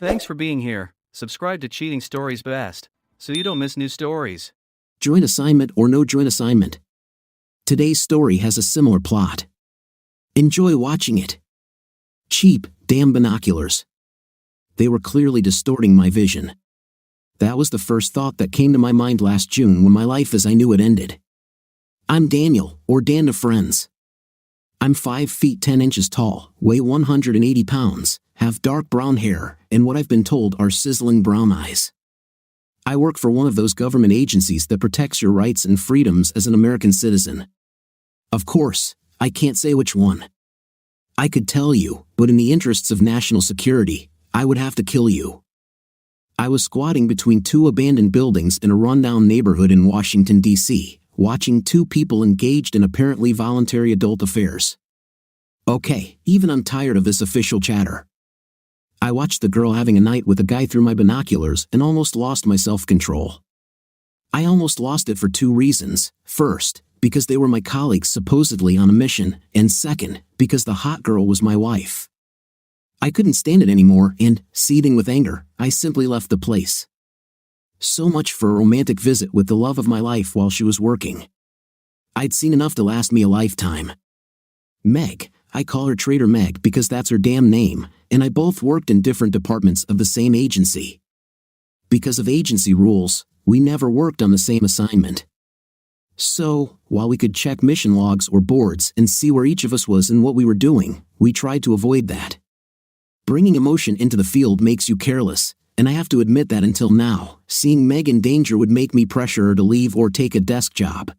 Thanks for being here. Subscribe to Cheating Stories Best, so you don't miss new stories. Joint assignment or no joint assignment? Today's story has a similar plot. Enjoy watching it. Cheap, damn binoculars. They were clearly distorting my vision. That was the first thought that came to my mind last June when my life as I knew it ended. I'm Daniel, or Dan to friends. I'm 5 feet 10 inches tall, weigh 180 pounds, have dark brown hair, and what I've been told are sizzling brown eyes. I work for one of those government agencies that protects your rights and freedoms as an American citizen. Of course, I can't say which one. I could tell you, but in the interests of national security, I would have to kill you. I was squatting between 2 abandoned buildings in a rundown neighborhood in Washington, D.C., watching 2 people engaged in apparently voluntary adult affairs. Okay, even I'm tired of this official chatter. I watched the girl having a night with a guy through my binoculars and almost lost my self-control. I almost lost it for 2 reasons. First, because they were my colleagues supposedly on a mission, and second, because the hot girl was my wife. I couldn't stand it anymore and, seething with anger, I simply left the place. So much for a romantic visit with the love of my life while she was working. I'd seen enough to last me a lifetime. Meg, I call her Trader Meg because that's her damn name, and I both worked in different departments of the same agency. Because of agency rules, we never worked on the same assignment. So, while we could check mission logs or boards and see where each of us was and what we were doing, we tried to avoid that. Bringing emotion into the field makes you careless, and I have to admit that until now, seeing Meg in danger would make me pressure her to leave or take a desk job.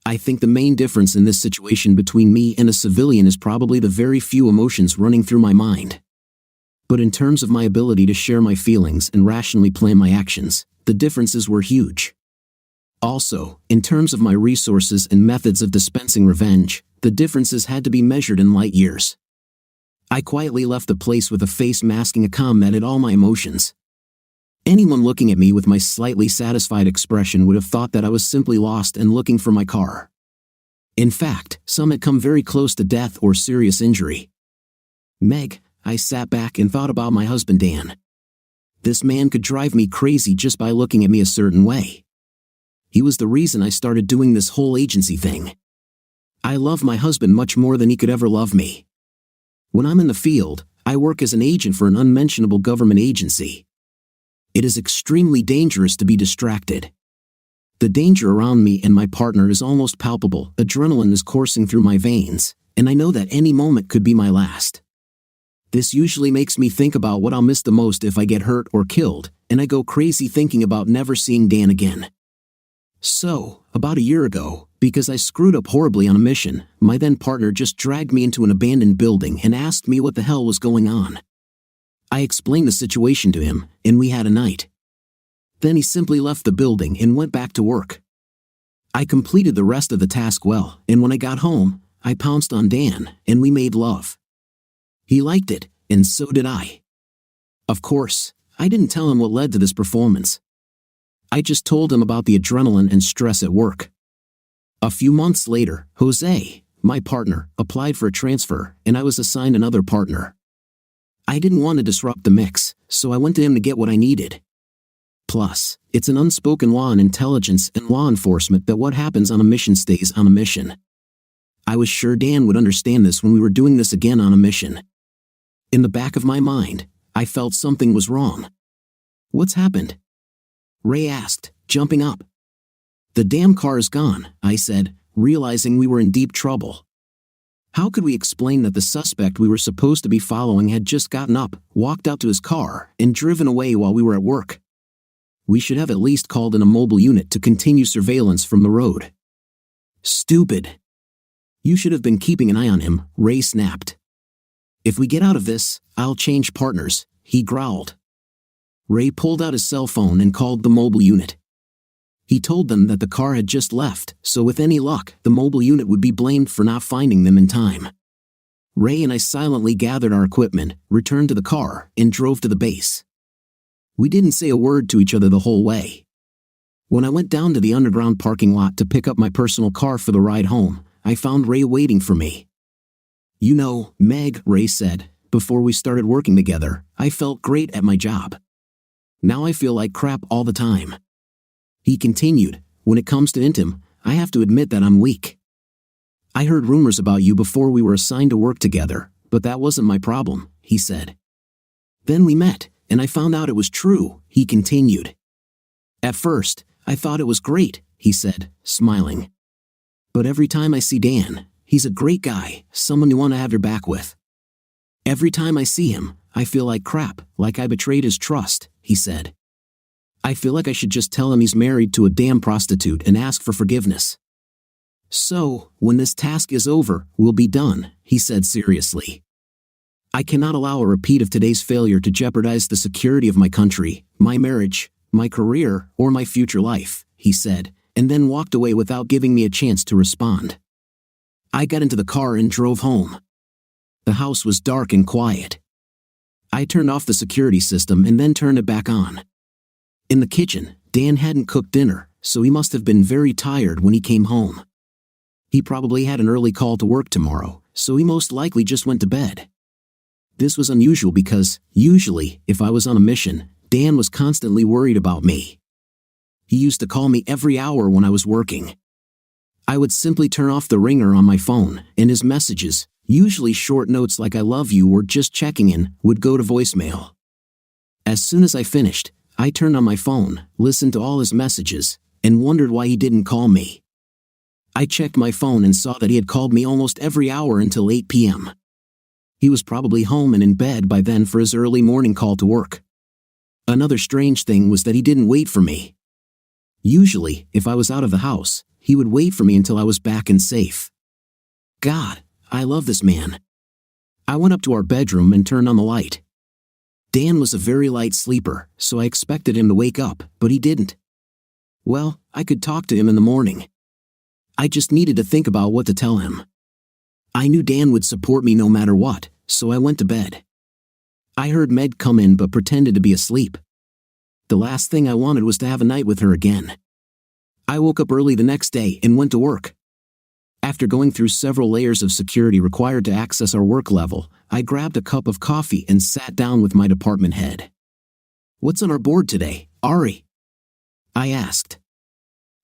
I think the main difference in this situation between me and a civilian is probably the very few emotions running through my mind. But in terms of my ability to share my feelings and rationally plan my actions, the differences were huge. Also, in terms of my resources and methods of dispensing revenge, the differences had to be measured in light years. I quietly left the place with a face masking a calm that had all my emotions. Anyone looking at me with my slightly satisfied expression would have thought that I was simply lost and looking for my car. In fact, some had come very close to death or serious injury. Meg, I sat back and thought about my husband Dan. This man could drive me crazy just by looking at me a certain way. He was the reason I started doing this whole agency thing. I love my husband much more than he could ever love me. When I'm in the field, I work as an agent for an unmentionable government agency. It is extremely dangerous to be distracted. The danger around me and my partner is almost palpable. Adrenaline is coursing through my veins, and I know that any moment could be my last. This usually makes me think about what I'll miss the most if I get hurt or killed, and I go crazy thinking about never seeing Dan again. So, about a year ago, because I screwed up horribly on a mission, my then partner just dragged me into an abandoned building and asked me what the hell was going on. I explained the situation to him, and we had a night. Then he simply left the building and went back to work. I completed the rest of the task well, and when I got home, I pounced on Dan, and we made love. He liked it, and so did I. Of course, I didn't tell him what led to this performance. I just told him about the adrenaline and stress at work. A few months later, Jose, my partner, applied for a transfer, and I was assigned another partner. I didn't want to disrupt the mix, so I went to him to get what I needed. Plus, it's an unspoken law in intelligence and law enforcement that what happens on a mission stays on a mission. I was sure Dan would understand this when we were doing this again on a mission. In the back of my mind, I felt something was wrong. What's happened? Ray asked, jumping up. The damn car is gone, I said, realizing we were in deep trouble. How could we explain that the suspect we were supposed to be following had just gotten up, walked out to his car, and driven away while we were at work? We should have at least called in a mobile unit to continue surveillance from the road. Stupid. You should have been keeping an eye on him, Ray snapped. If we get out of this, I'll change partners, he growled. Ray pulled out his cell phone and called the mobile unit. He told them that the car had just left, so with any luck, the mobile unit would be blamed for not finding them in time. Ray and I silently gathered our equipment, returned to the car, and drove to the base. We didn't say a word to each other the whole way. When I went down to the underground parking lot to pick up my personal car for the ride home, I found Ray waiting for me. You know, Meg, Ray said, Before we started working together, I felt great at my job. Now I feel like crap all the time. He continued, when it comes to intim, I have to admit that I'm weak. I heard rumors about you before we were assigned to work together, but that wasn't my problem, he said. Then we met, and I found out it was true, he continued. At first, I thought it was great, he said, smiling. But every time I see Dan, he's a great guy, someone you want to have your back with. Every time I see him, I feel like crap, like I betrayed his trust, he said. I feel like I should just tell him he's married to a damn prostitute and ask for forgiveness. So, when this task is over, we'll be done, he said seriously. I cannot allow a repeat of today's failure to jeopardize the security of my country, my marriage, my career, or my future life, he said, and then walked away without giving me a chance to respond. I got into the car and drove home. The house was dark and quiet. I turned off the security system and then turned it back on. In the kitchen, Dan hadn't cooked dinner, so he must have been very tired when he came home. He probably had an early call to work tomorrow, so he most likely just went to bed. This was unusual because, usually, if I was on a mission, Dan was constantly worried about me. He used to call me every hour when I was working. I would simply turn off the ringer on my phone, and his messages, usually short notes like I love you or just checking in, would go to voicemail. As soon as I finished, I turned on my phone, listened to all his messages, and wondered why he didn't call me. I checked my phone and saw that he had called me almost every hour until 8 p.m. He was probably home and in bed by then for his early morning call to work. Another strange thing was that he didn't wait for me. Usually, if I was out of the house, he would wait for me until I was back and safe. God, I love this man. I went up to our bedroom and turned on the light. Dan was a very light sleeper, so I expected him to wake up, but he didn't. Well, I could talk to him in the morning. I just needed to think about what to tell him. I knew Dan would support me no matter what, so I went to bed. I heard Meg come in but pretended to be asleep. The last thing I wanted was to have a night with her again. I woke up early the next day and went to work. After going through several layers of security required to access our work level, I grabbed a cup of coffee and sat down with my department head. "What's on our board today, Ari?" I asked.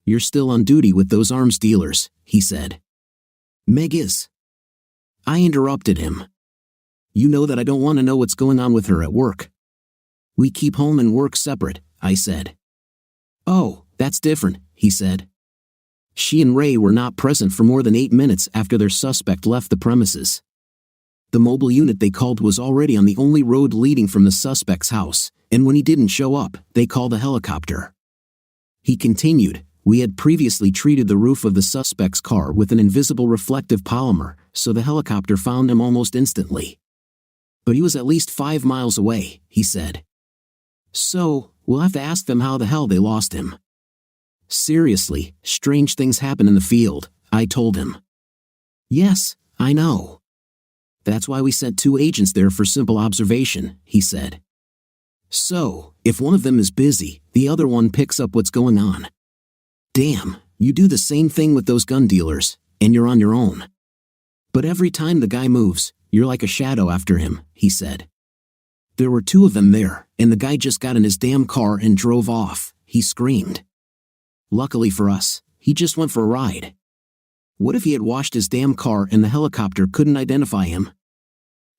"You're still on duty with those arms dealers," he said. "Meg is." I interrupted him. "You know that I don't want to know what's going on with her at work." "We keep home and work separate," I said. "Oh, that's different," he said. She and Ray were not present for more than 8 minutes after their suspect left the premises. The mobile unit they called was already on the only road leading from the suspect's house, and when he didn't show up, they called a helicopter. He continued, "We had previously treated the roof of the suspect's car with an invisible reflective polymer, so the helicopter found him almost instantly. But he was at least 5 miles away," he said. "So, we'll have to ask them how the hell they lost him." "Seriously, strange things happen in the field," I told him. "Yes, I know. That's why we sent 2 agents there for simple observation," he said. "So, if one of them is busy, the other one picks up what's going on. Damn, you do the same thing with those gun dealers, and you're on your own. But every time the guy moves, you're like a shadow after him," he said. "There were 2 of them there, and the guy just got in his damn car and drove off," he screamed. "Luckily for us, he just went for a ride. What if he had washed his damn car and the helicopter couldn't identify him?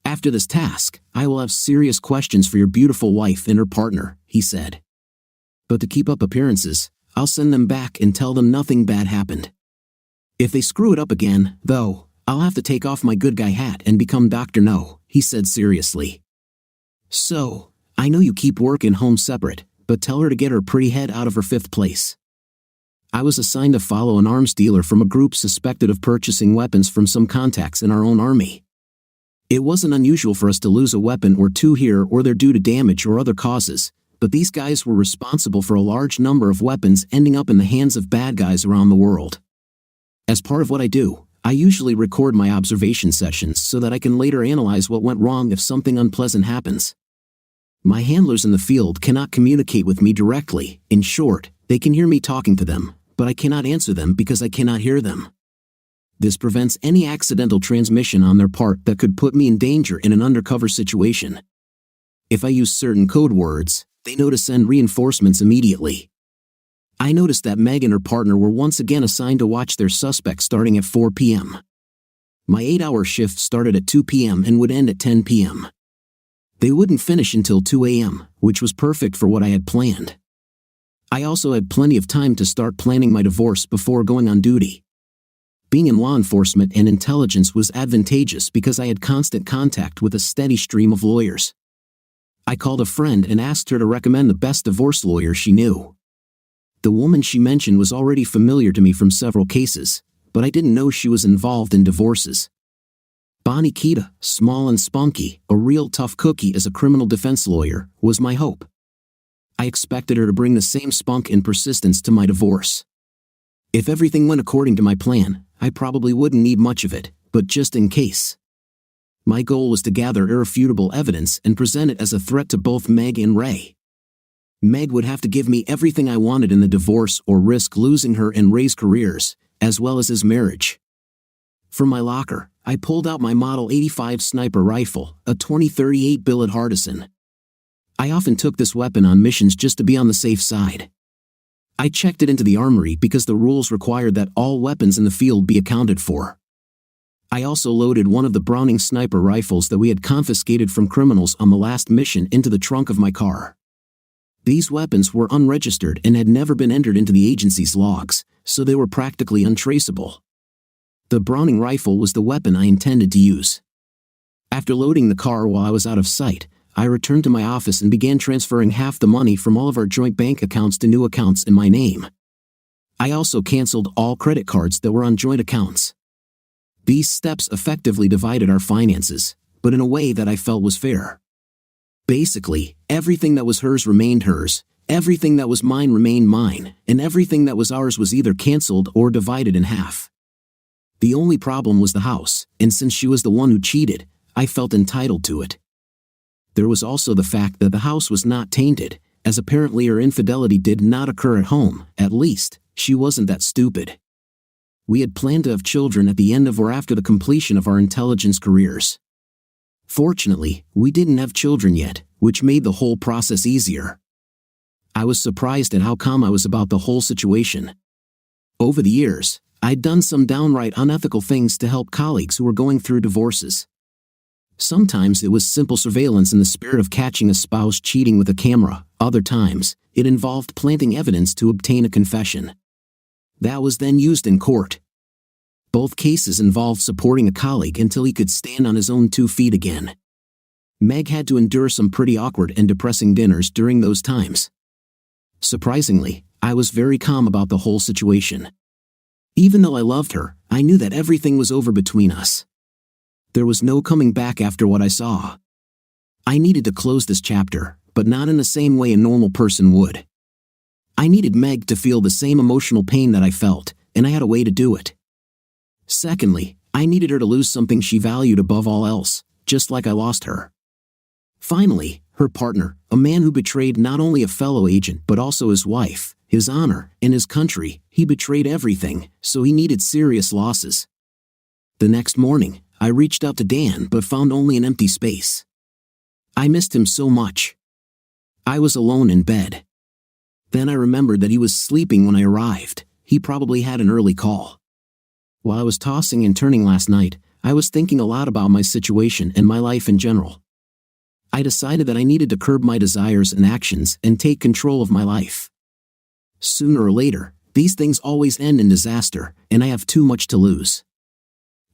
After this task, I will have serious questions for your beautiful wife and her partner," he said. "But to keep up appearances, I'll send them back and tell them nothing bad happened. If they screw it up again, though, I'll have to take off my good guy hat and become Dr. No," he said seriously. "So, I know you keep work and home separate, but tell her to get her pretty head out of her 5th place." I was assigned to follow an arms dealer from a group suspected of purchasing weapons from some contacts in our own army. It wasn't unusual for us to lose a weapon or 2 here or there due to damage or other causes, but these guys were responsible for a large number of weapons ending up in the hands of bad guys around the world. As part of what I do, I usually record my observation sessions so that I can later analyze what went wrong if something unpleasant happens. My handlers in the field cannot communicate with me directly. In short, they can hear me talking to them, but I cannot answer them because I cannot hear them. This prevents any accidental transmission on their part that could put me in danger in an undercover situation. If I use certain code words, they know to send reinforcements immediately. I noticed that Meg and her partner were once again assigned to watch their suspect starting at 4 p.m. My 8-hour shift started at 2 p.m. and would end at 10 p.m. They wouldn't finish until 2 a.m., which was perfect for what I had planned. I also had plenty of time to start planning my divorce before going on duty. Being in law enforcement and intelligence was advantageous because I had constant contact with a steady stream of lawyers. I called a friend and asked her to recommend the best divorce lawyer she knew. The woman she mentioned was already familiar to me from several cases, but I didn't know she was involved in divorces. Bonnie Keita, small and spunky, a real tough cookie as a criminal defense lawyer, was my hope. I expected her to bring the same spunk and persistence to my divorce. If everything went according to my plan, I probably wouldn't need much of it, but just in case. My goal was to gather irrefutable evidence and present it as a threat to both Meg and Ray. Meg would have to give me everything I wanted in the divorce or risk losing her and Ray's careers, as well as his marriage. From my locker, I pulled out my Model 85 sniper rifle, a .2038 billet Hardison. I often took this weapon on missions just to be on the safe side. I checked it into the armory because the rules required that all weapons in the field be accounted for. I also loaded one of the Browning sniper rifles that we had confiscated from criminals on the last mission into the trunk of my car. These weapons were unregistered and had never been entered into the agency's logs, so they were practically untraceable. The Browning rifle was the weapon I intended to use. After loading the car while I was out of sight, I returned to my office and began transferring half the money from all of our joint bank accounts to new accounts in my name. I also canceled all credit cards that were on joint accounts. These steps effectively divided our finances, but in a way that I felt was fair. Basically, everything that was hers remained hers, everything that was mine remained mine, and everything that was ours was either canceled or divided in half. The only problem was the house, and since she was the one who cheated, I felt entitled to it. There was also the fact that the house was not tainted, as apparently her infidelity did not occur at home. At least, she wasn't that stupid. We had planned to have children at the end of or after the completion of our intelligence careers. Fortunately, we didn't have children yet, which made the whole process easier. I was surprised at how calm I was about the whole situation. Over the years, I'd done some downright unethical things to help colleagues who were going through divorces. Sometimes it was simple surveillance in the spirit of catching a spouse cheating with a camera. Other times, it involved planting evidence to obtain a confession. That was then used in court. Both cases involved supporting a colleague until he could stand on his own 2 feet again. Meg had to endure some pretty awkward and depressing dinners during those times. Surprisingly, I was very calm about the whole situation. Even though I loved her, I knew that everything was over between us. There was no coming back after what I saw. I needed to close this chapter, but not in the same way a normal person would. I needed Meg to feel the same emotional pain that I felt, and I had a way to do it. Secondly, I needed her to lose something she valued above all else, just like I lost her. Finally, her partner, a man who betrayed not only a fellow agent but also his wife, his honor, and his country. He betrayed everything, so he needed serious losses. The next morning, I reached out to Dan but found only an empty space. I missed him so much. I was alone in bed. Then I remembered that he was sleeping when I arrived. He probably had an early call. While I was tossing and turning last night, I was thinking a lot about my situation and my life in general. I decided that I needed to curb my desires and actions and take control of my life. Sooner or later, these things always end in disaster, and I have too much to lose.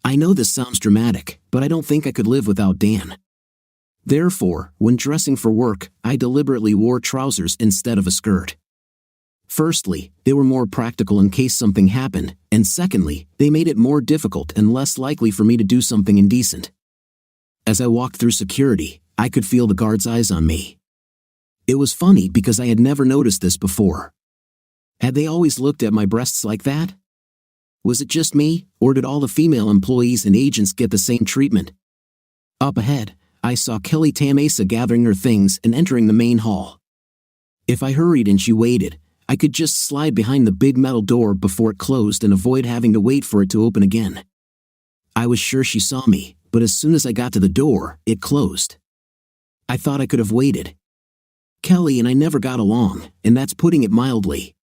I know this sounds dramatic, but I don't think I could live without Dan. Therefore, when dressing for work, I deliberately wore trousers instead of a skirt. Firstly, they were more practical in case something happened, and secondly, they made it more difficult and less likely for me to do something indecent. As I walked through security, I could feel the guards' eyes on me. It was funny because I had never noticed this before. Had they always looked at my breasts like that? Was it just me, or did all the female employees and agents get the same treatment? Up ahead, I saw Kelly Tamasa gathering her things and entering the main hall. If I hurried and she waited, I could just slide behind the big metal door before it closed and avoid having to wait for it to open again. I was sure she saw me, but as soon as I got to the door, it closed. I thought I could have waited. Kelly and I never got along, and that's putting it mildly.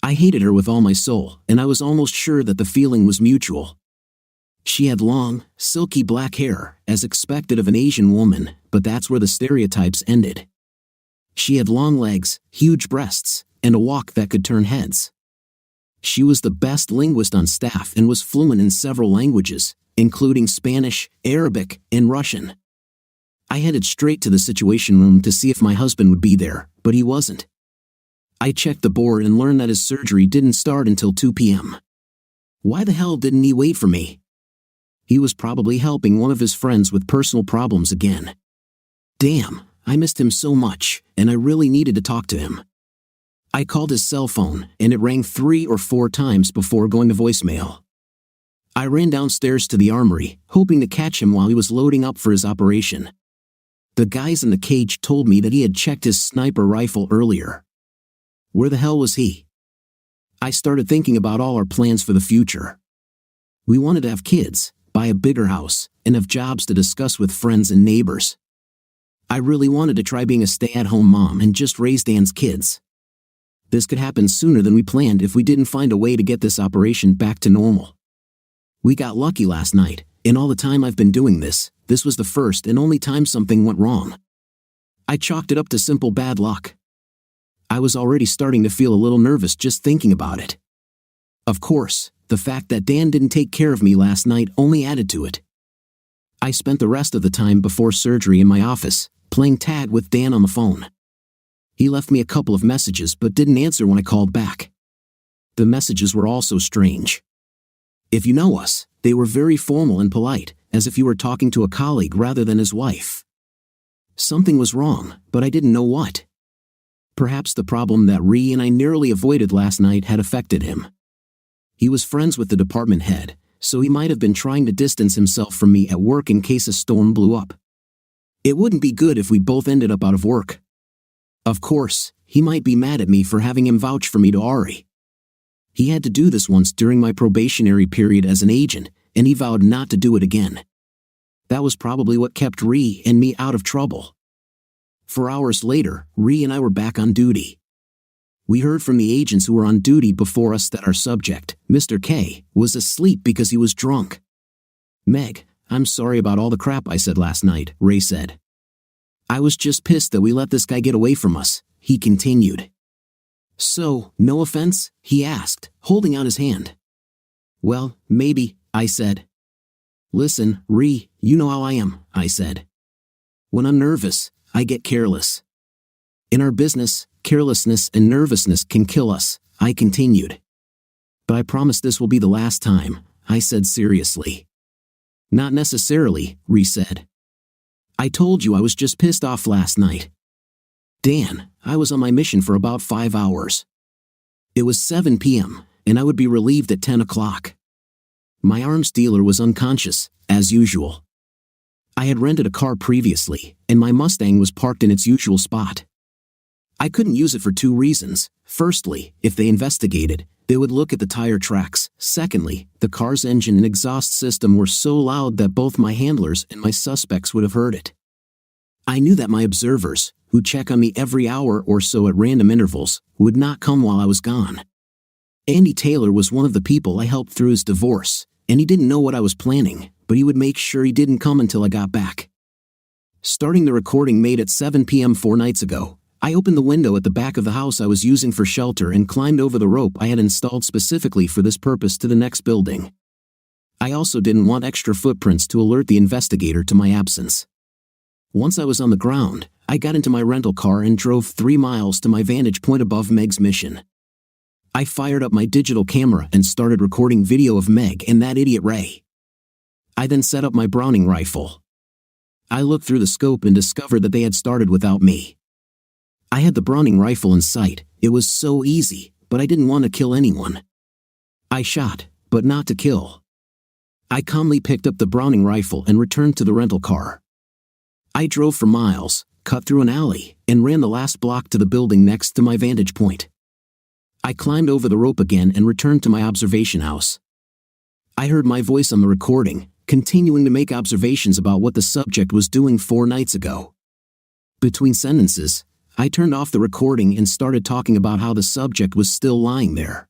I hated her with all my soul, and I was almost sure that the feeling was mutual. She had long, silky black hair, as expected of an Asian woman, but that's where the stereotypes ended. She had long legs, huge breasts, and a walk that could turn heads. She was the best linguist on staff and was fluent in several languages, including Spanish, Arabic, and Russian. I headed straight to the Situation Room to see if my husband would be there, but he wasn't. I checked the board and learned that his surgery didn't start until 2 p.m. Why the hell didn't he wait for me? He was probably helping one of his friends with personal problems again. Damn, I missed him so much, and I really needed to talk to him. I called his cell phone, and it rang 3 or 4 times before going to voicemail. I ran downstairs to the armory, hoping to catch him while he was loading up for his operation. The guys in the cage told me that he had checked his sniper rifle earlier. Where the hell was he? I started thinking about all our plans for the future. We wanted to have kids, buy a bigger house, and have jobs to discuss with friends and neighbors. I really wanted to try being a stay-at-home mom and just raise Dan's kids. This could happen sooner than we planned if we didn't find a way to get this operation back to normal. We got lucky last night, and all the time I've been doing this was the first and only time something went wrong. I chalked it up to simple bad luck. I was already starting to feel a little nervous just thinking about it. Of course, the fact that Dan didn't take care of me last night only added to it. I spent the rest of the time before surgery in my office, playing tag with Dan on the phone. He left me a couple of messages but didn't answer when I called back. The messages were also strange. If you know us, they were very formal and polite, as if you were talking to a colleague rather than his wife. Something was wrong, but I didn't know what. Perhaps the problem that Ree and I narrowly avoided last night had affected him. He was friends with the department head, so he might have been trying to distance himself from me at work in case a storm blew up. It wouldn't be good if we both ended up out of work. Of course, he might be mad at me for having him vouch for me to Ari. He had to do this once during my probationary period as an agent, and he vowed not to do it again. That was probably what kept Ree and me out of trouble. 4 hours later, Ree and I were back on duty. We heard from the agents who were on duty before us that our subject, Mr. K, was asleep because he was drunk. "Meg, I'm sorry about all the crap I said last night," Ray said. "I was just pissed that we let this guy get away from us," he continued. "So, no offense?" he asked, holding out his hand. "Well, maybe," I said. "Listen, Ree, you know how I am," I said. "When I'm nervous, I get careless. In our business, carelessness and nervousness can kill us," I continued. "But I promise this will be the last time," I said seriously. "Not necessarily," Ree said. "I told you I was just pissed off last night. Dan, I was on my mission for about 5 hours. It was 7 p.m., and I would be relieved at 10 o'clock. My arms dealer was unconscious, as usual. I had rented a car previously, and my Mustang was parked in its usual spot. I couldn't use it for 2 reasons. Firstly, if they investigated, they would look at the tire tracks. Secondly, the car's engine and exhaust system were so loud that both my handlers and my suspects would have heard it. I knew that my observers, who check on me every hour or so at random intervals, would not come while I was gone. Andy Taylor was one of the people I helped through his divorce, and he didn't know what I was planning, but he would make sure he didn't come until I got back. Starting the recording made at 7 p.m. 4 nights ago, I opened the window at the back of the house I was using for shelter and climbed over the rope I had installed specifically for this purpose to the next building. I also didn't want extra footprints to alert the investigator to my absence. Once I was on the ground, I got into my rental car and drove 3 miles to my vantage point above Meg's mission. I fired up my digital camera and started recording video of Meg and that idiot Ray. I then set up my Browning rifle. I looked through the scope and discovered that they had started without me. I had the Browning rifle in sight. It was so easy, but I didn't want to kill anyone. I shot, but not to kill. I calmly picked up the Browning rifle and returned to the rental car. I drove for miles, cut through an alley, and ran the last block to the building next to my vantage point. I climbed over the rope again and returned to my observation house. I heard my voice on the recording, continuing to make observations about what the subject was doing 4 nights ago. Between sentences, I turned off the recording and started talking about how the subject was still lying there.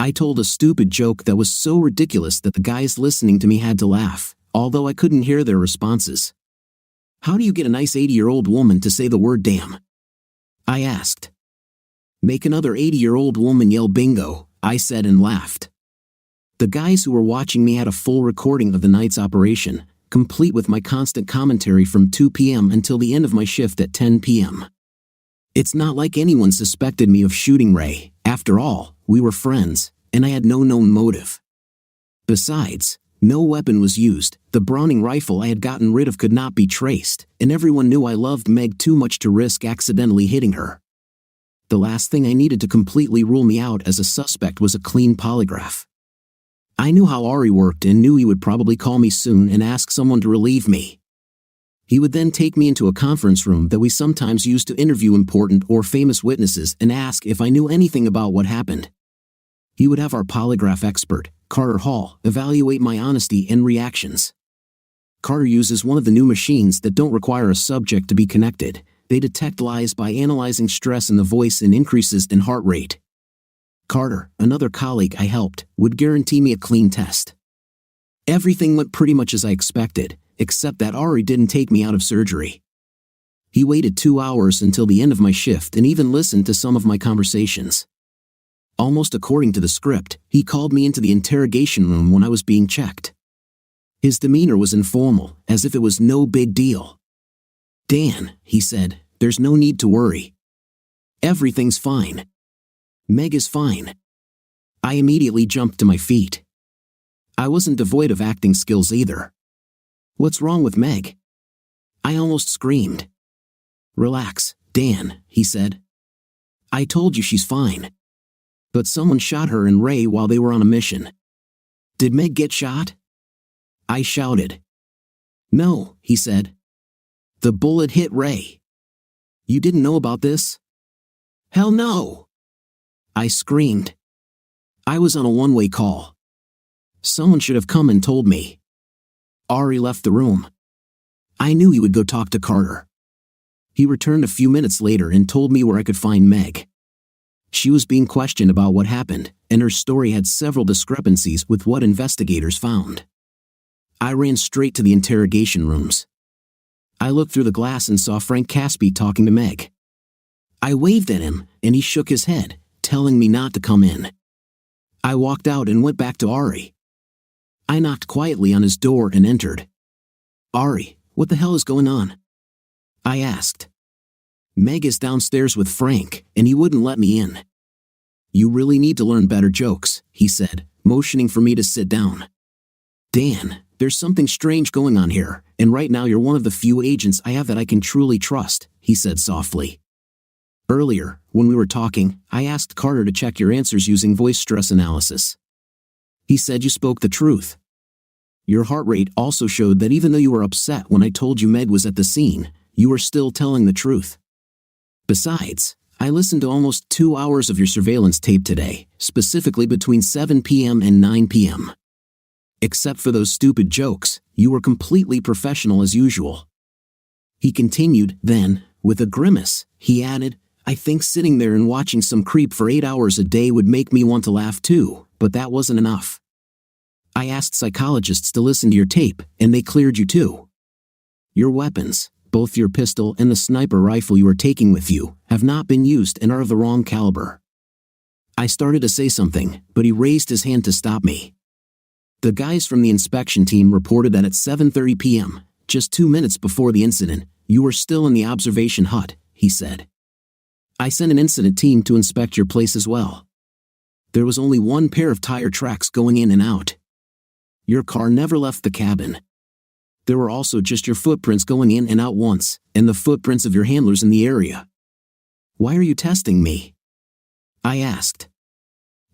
I told a stupid joke that was so ridiculous that the guys listening to me had to laugh, although I couldn't hear their responses. "How do you get a nice 80-year-old woman to say the word damn?" I asked. "Make another 80-year-old woman yell bingo," I said and laughed. The guys who were watching me had a full recording of the night's operation, complete with my constant commentary from 2 p.m. until the end of my shift at 10 p.m. It's not like anyone suspected me of shooting Ray. After all, we were friends, and I had no known motive. Besides, no weapon was used, the Browning rifle I had gotten rid of could not be traced, and everyone knew I loved Meg too much to risk accidentally hitting her. The last thing I needed to completely rule me out as a suspect was a clean polygraph. I knew how Ari worked and knew he would probably call me soon and ask someone to relieve me. He would then take me into a conference room that we sometimes used to interview important or famous witnesses and ask if I knew anything about what happened. He would have our polygraph expert, Carter Hall, evaluate my honesty and reactions. Carter uses one of the new machines that don't require a subject to be connected. They detect lies by analyzing stress in the voice and increases in heart rate. Carter, another colleague I helped, would guarantee me a clean test. Everything went pretty much as I expected, except that Ari didn't take me out of surgery. He waited 2 hours until the end of my shift and even listened to some of my conversations. Almost according to the script, he called me into the interrogation room when I was being checked. His demeanor was informal, as if it was no big deal. "Dan," he said, "there's no need to worry. Everything's fine. Meg is fine." I immediately jumped to my feet. I wasn't devoid of acting skills either. "What's wrong with Meg?" I almost screamed. "Relax, Dan," he said. "I told you she's fine. But someone shot her and Ray while they were on a mission." "Did Meg get shot?" I shouted. "No," he said. "The bullet hit Ray." "You didn't know about this?" "Hell no!" I screamed. I was on a one-way call. Someone should have come and told me. Ari left the room. I knew he would go talk to Carter. He returned a few minutes later and told me where I could find Meg. She was being questioned about what happened, and her story had several discrepancies with what investigators found. I ran straight to the interrogation rooms. I looked through the glass and saw Frank Caspi talking to Meg. I waved at him, and he shook his head, telling me not to come in. I walked out and went back to Ari. I knocked quietly on his door and entered. "Ari, what the hell is going on?" I asked. "Meg is downstairs with Frank, and he wouldn't let me in." "You really need to learn better jokes," he said, motioning for me to sit down. "Dan, there's something strange going on here, and right now you're one of the few agents I have that I can truly trust," he said softly. "Earlier, when we were talking, I asked Carter to check your answers using voice stress analysis. He said you spoke the truth. Your heart rate also showed that even though you were upset when I told you Meg was at the scene, you were still telling the truth. Besides, I listened to almost 2 hours of your surveillance tape today, specifically between 7 p.m. and 9 p.m. Except for those stupid jokes, you were completely professional as usual." He continued, then, with a grimace, he added, "I think sitting there and watching some creep for 8 hours a day would make me want to laugh too, but that wasn't enough. I asked psychologists to listen to your tape, and they cleared you too. Your weapons, both your pistol and the sniper rifle you are taking with you, have not been used and are of the wrong caliber." I started to say something, but he raised his hand to stop me. "The guys from the inspection team reported that at 7:30 p.m., just 2 minutes before the incident, you were still in the observation hut," he said. "I sent an incident team to inspect your place as well. There was only one pair of tire tracks going in and out. Your car never left the cabin. There were also just your footprints going in and out once, and the footprints of your handlers in the area. Why are you testing me?" I asked.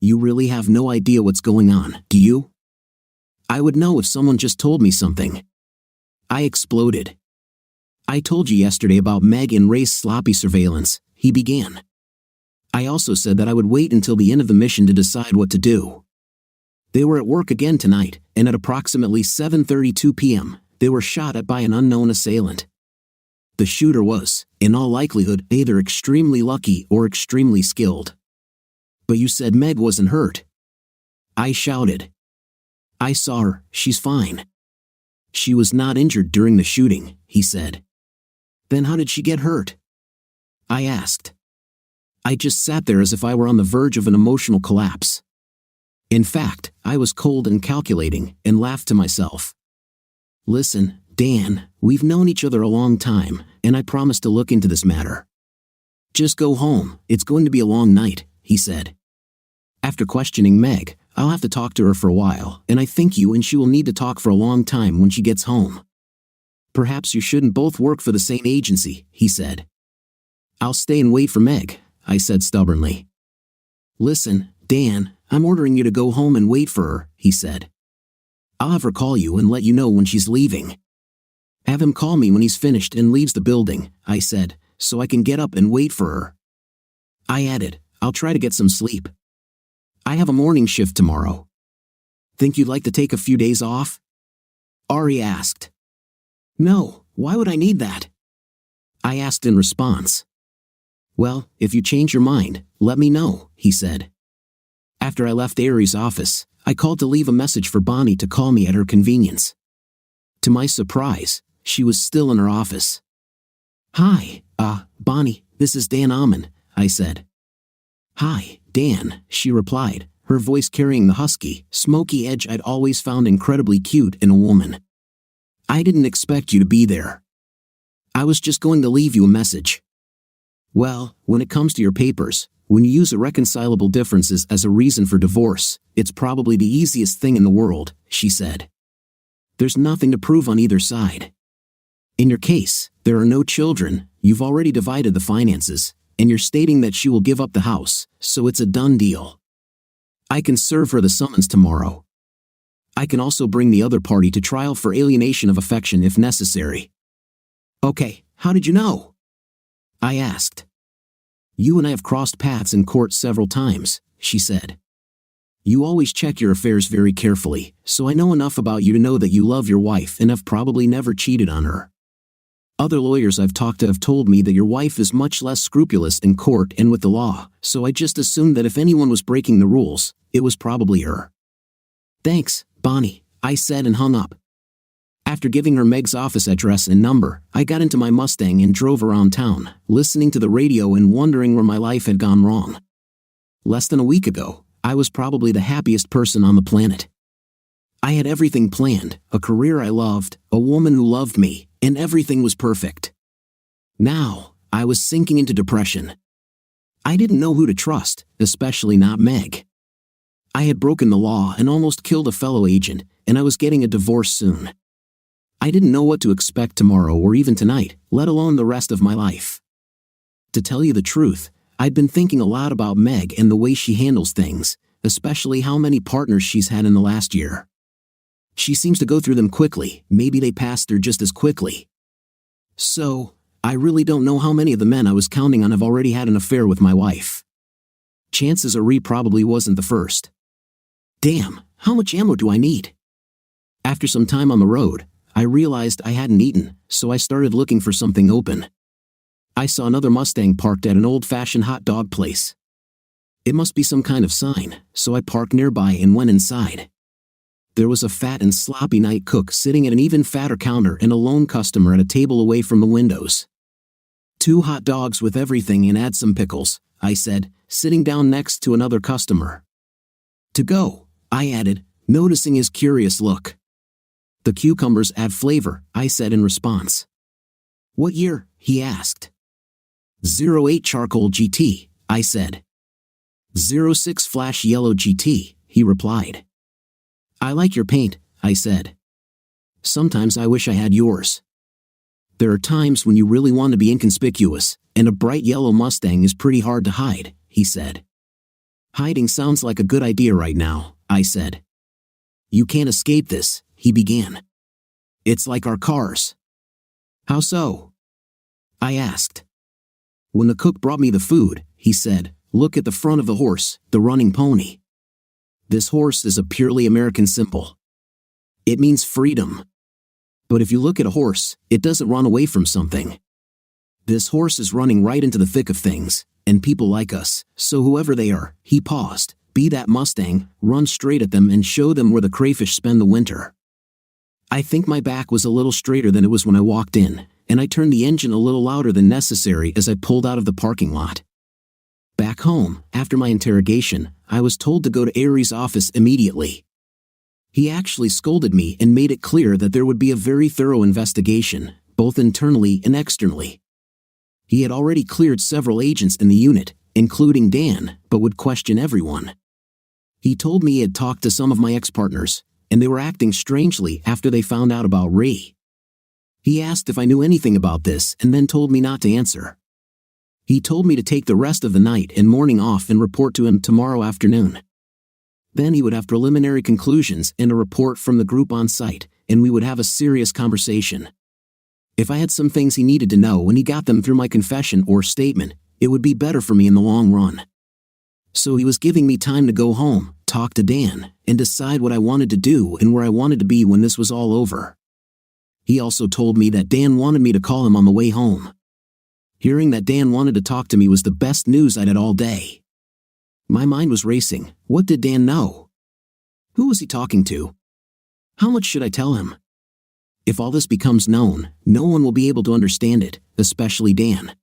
"You really have no idea what's going on, do you?" "I would know if someone just told me something." I exploded. "I told you yesterday about Meg and Ray's sloppy surveillance," he began. "I also said that I would wait until the end of the mission to decide what to do. They were at work again tonight, and at approximately 7:32 p.m., they were shot at by an unknown assailant. The shooter was, in all likelihood, either extremely lucky or extremely skilled. But you said Meg wasn't hurt. I shouted. I saw her, she's fine. She was not injured during the shooting, he said. Then how did she get hurt? I asked. I just sat there as if I were on the verge of an emotional collapse. In fact, I was cold and calculating, and laughed to myself. Listen, Dan, we've known each other a long time, and I promised to look into this matter. Just go home, it's going to be a long night, he said. After questioning Meg, I'll have to talk to her for a while, and I think you and she will need to talk for a long time when she gets home. Perhaps you shouldn't both work for the same agency, he said. I'll stay and wait for Meg, I said stubbornly. Listen, Dan, I'm ordering you to go home and wait for her, he said. I'll have her call you and let you know when she's leaving. Have him call me when he's finished and leaves the building, I said, so I can get up and wait for her. I added, I'll try to get some sleep. I have a morning shift tomorrow. Think you'd like to take a few days off? Ari asked. No, why would I need that? I asked in response. Well, if you change your mind, let me know, he said. After I left Ari's office, I called to leave a message for Bonnie to call me at her convenience. To my surprise, she was still in her office. Hi, Bonnie, this is Dan Amon, I said. Hi, Dan, she replied, her voice carrying the husky, smoky edge I'd always found incredibly cute in a woman. I didn't expect you to be there. I was just going to leave you a message. Well, when it comes to your papers, when you use irreconcilable differences as a reason for divorce, it's probably the easiest thing in the world, she said. There's nothing to prove on either side. In your case, there are no children, you've already divided the finances, and you're stating that she will give up the house, so it's a done deal. I can serve her the summons tomorrow. I can also bring the other party to trial for alienation of affection if necessary. Okay, how did you know? I asked. You and I have crossed paths in court several times, she said. You always check your affairs very carefully, so I know enough about you to know that you love your wife and have probably never cheated on her. Other lawyers I've talked to have told me that your wife is much less scrupulous in court and with the law, so I just assumed that if anyone was breaking the rules, it was probably her. Thanks, Bonnie, I said and hung up. After giving her Meg's office address and number, I got into my Mustang and drove around town, listening to the radio and wondering where my life had gone wrong. Less than a week ago, I was probably the happiest person on the planet. I had everything planned, a career I loved, a woman who loved me, and everything was perfect. Now, I was sinking into depression. I didn't know who to trust, especially not Meg. I had broken the law and almost killed a fellow agent, and I was getting a divorce soon. I didn't know what to expect tomorrow or even tonight, let alone the rest of my life. To tell you the truth, I'd been thinking a lot about Meg and the way she handles things, especially how many partners she's had in the last year. She seems to go through them quickly, maybe they pass through just as quickly. So, I really don't know how many of the men I was counting on have already had an affair with my wife. Chances are Ree probably wasn't the first. Damn, how much ammo do I need? After some time on the road, I realized I hadn't eaten, so I started looking for something open. I saw another Mustang parked at an old-fashioned hot dog place. It must be some kind of sign, so I parked nearby and went inside. There was a fat and sloppy night cook sitting at an even fatter counter and a lone customer at a table away from the windows. 2 hot dogs with everything and add some pickles, I said, sitting down next to another customer. To go, I added, noticing his curious look. The cucumbers add flavor, I said in response. What year? He asked. 08 Charcoal GT, I said. 06 Flash Yellow GT, he replied. I like your paint, I said. Sometimes I wish I had yours. There are times when you really want to be inconspicuous, and a bright yellow Mustang is pretty hard to hide, he said. Hiding sounds like a good idea right now, I said. You can't escape this, he began. It's like our cars. How so? I asked. When the cook brought me the food, he said, look at the front of the horse, the running pony. This horse is a purely American symbol. It means freedom. But if you look at a horse, it doesn't run away from something. This horse is running right into the thick of things, and people like us, so whoever they are, he paused, be that Mustang, run straight at them and show them where the crayfish spend the winter. I think my back was a little straighter than it was when I walked in, and I turned the engine a little louder than necessary as I pulled out of the parking lot. Back home, after my interrogation, I was told to go to Aries' office immediately. He actually scolded me and made it clear that there would be a very thorough investigation, both internally and externally. He had already cleared several agents in the unit, including Dan, but would question everyone. He told me he had talked to some of my ex-partners, and they were acting strangely after they found out about Ray. He asked if I knew anything about this and then told me not to answer. He told me to take the rest of the night and morning off and report to him tomorrow afternoon. Then he would have preliminary conclusions and a report from the group on site, and we would have a serious conversation. If I had some things he needed to know when he got them through my confession or statement, it would be better for me in the long run. So he was giving me time to go home, talk to Dan, and decide what I wanted to do and where I wanted to be when this was all over. He also told me that Dan wanted me to call him on the way home. Hearing that Dan wanted to talk to me was the best news I'd had all day. My mind was racing. What did Dan know? Who was he talking to? How much should I tell him? If all this becomes known, no one will be able to understand it, especially Dan.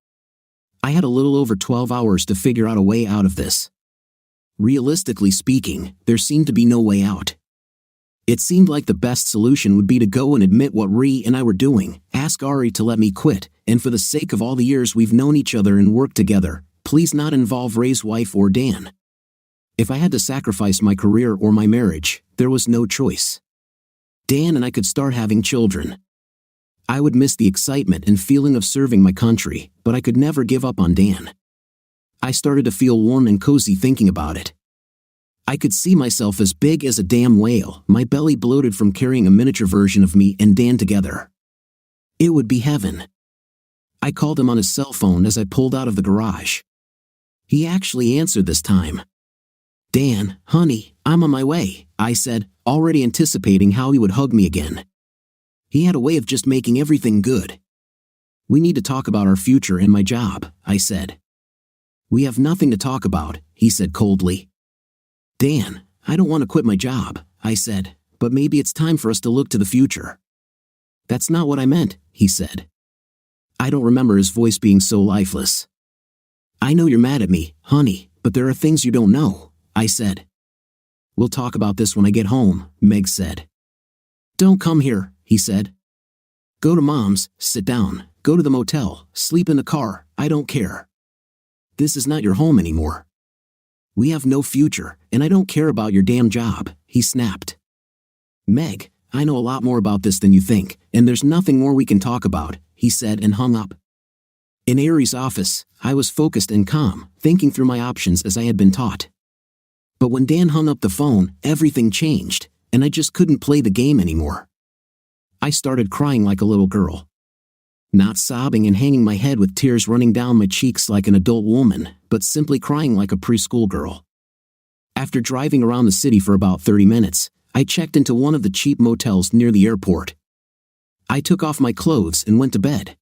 I had a little over 12 hours to figure out a way out of this. Realistically speaking, there seemed to be no way out. It seemed like the best solution would be to go and admit what Ree and I were doing, ask Ari to let me quit, and for the sake of all the years we've known each other and worked together, please not involve Ray's wife or Dan. If I had to sacrifice my career or my marriage, there was no choice. Dan and I could start having children. I would miss the excitement and feeling of serving my country, but I could never give up on Dan. I started to feel warm and cozy thinking about it. I could see myself as big as a damn whale, my belly bloated from carrying a miniature version of me and Dan together. It would be heaven. I called him on his cell phone as I pulled out of the garage. He actually answered this time. Dan, honey, I'm on my way, I said, already anticipating how he would hug me again. He had a way of just making everything good. We need to talk about our future and my job, I said. We have nothing to talk about, he said coldly. Dan, I don't want to quit my job, I said, but maybe it's time for us to look to the future. That's not what I meant, he said. I don't remember his voice being so lifeless. I know you're mad at me, honey, but there are things you don't know, I said. We'll talk about this when I get home, Meg said. Don't come here, he said. Go to Mom's, sit down, go to the motel, sleep in the car, I don't care. This is not your home anymore. We have no future, and I don't care about your damn job, he snapped. Meg, I know a lot more about this than you think, and there's nothing more we can talk about, he said and hung up. In Aries' office, I was focused and calm, thinking through my options as I had been taught. But when Dan hung up the phone, everything changed, and I just couldn't play the game anymore. I started crying like a little girl. Not sobbing and hanging my head with tears running down my cheeks like an adult woman, but simply crying like a preschool girl. After driving around the city for about 30 minutes, I checked into one of the cheap motels near the airport. I took off my clothes and went to bed.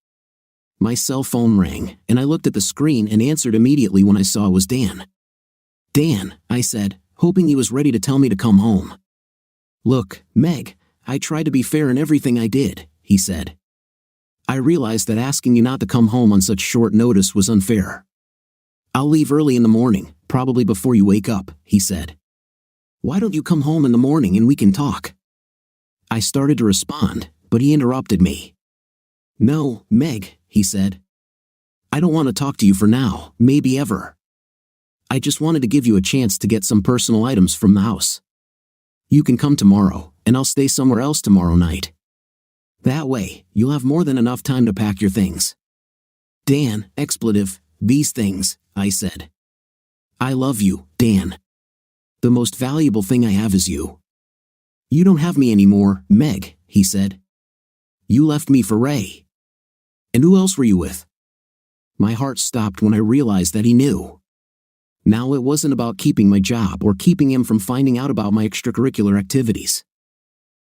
My cell phone rang, and I looked at the screen and answered immediately when I saw it was Dan. Dan, I said, hoping he was ready to tell me to come home. Look, Meg, I tried to be fair in everything I did, he said. I realized that asking you not to come home on such short notice was unfair. I'll leave early in the morning, probably before you wake up, he said. Why don't you come home in the morning and we can talk? I started to respond, but he interrupted me. No, Meg, he said. I don't want to talk to you for now, maybe ever. I just wanted to give you a chance to get some personal items from the house. You can come tomorrow, and I'll stay somewhere else tomorrow night. That way, you'll have more than enough time to pack your things. Dan, expletive, these things, I said. I love you, Dan. The most valuable thing I have is you. You don't have me anymore, Meg, he said. You left me for Ray. And who else were you with? My heart stopped when I realized that he knew. Now it wasn't about keeping my job or keeping him from finding out about my extracurricular activities.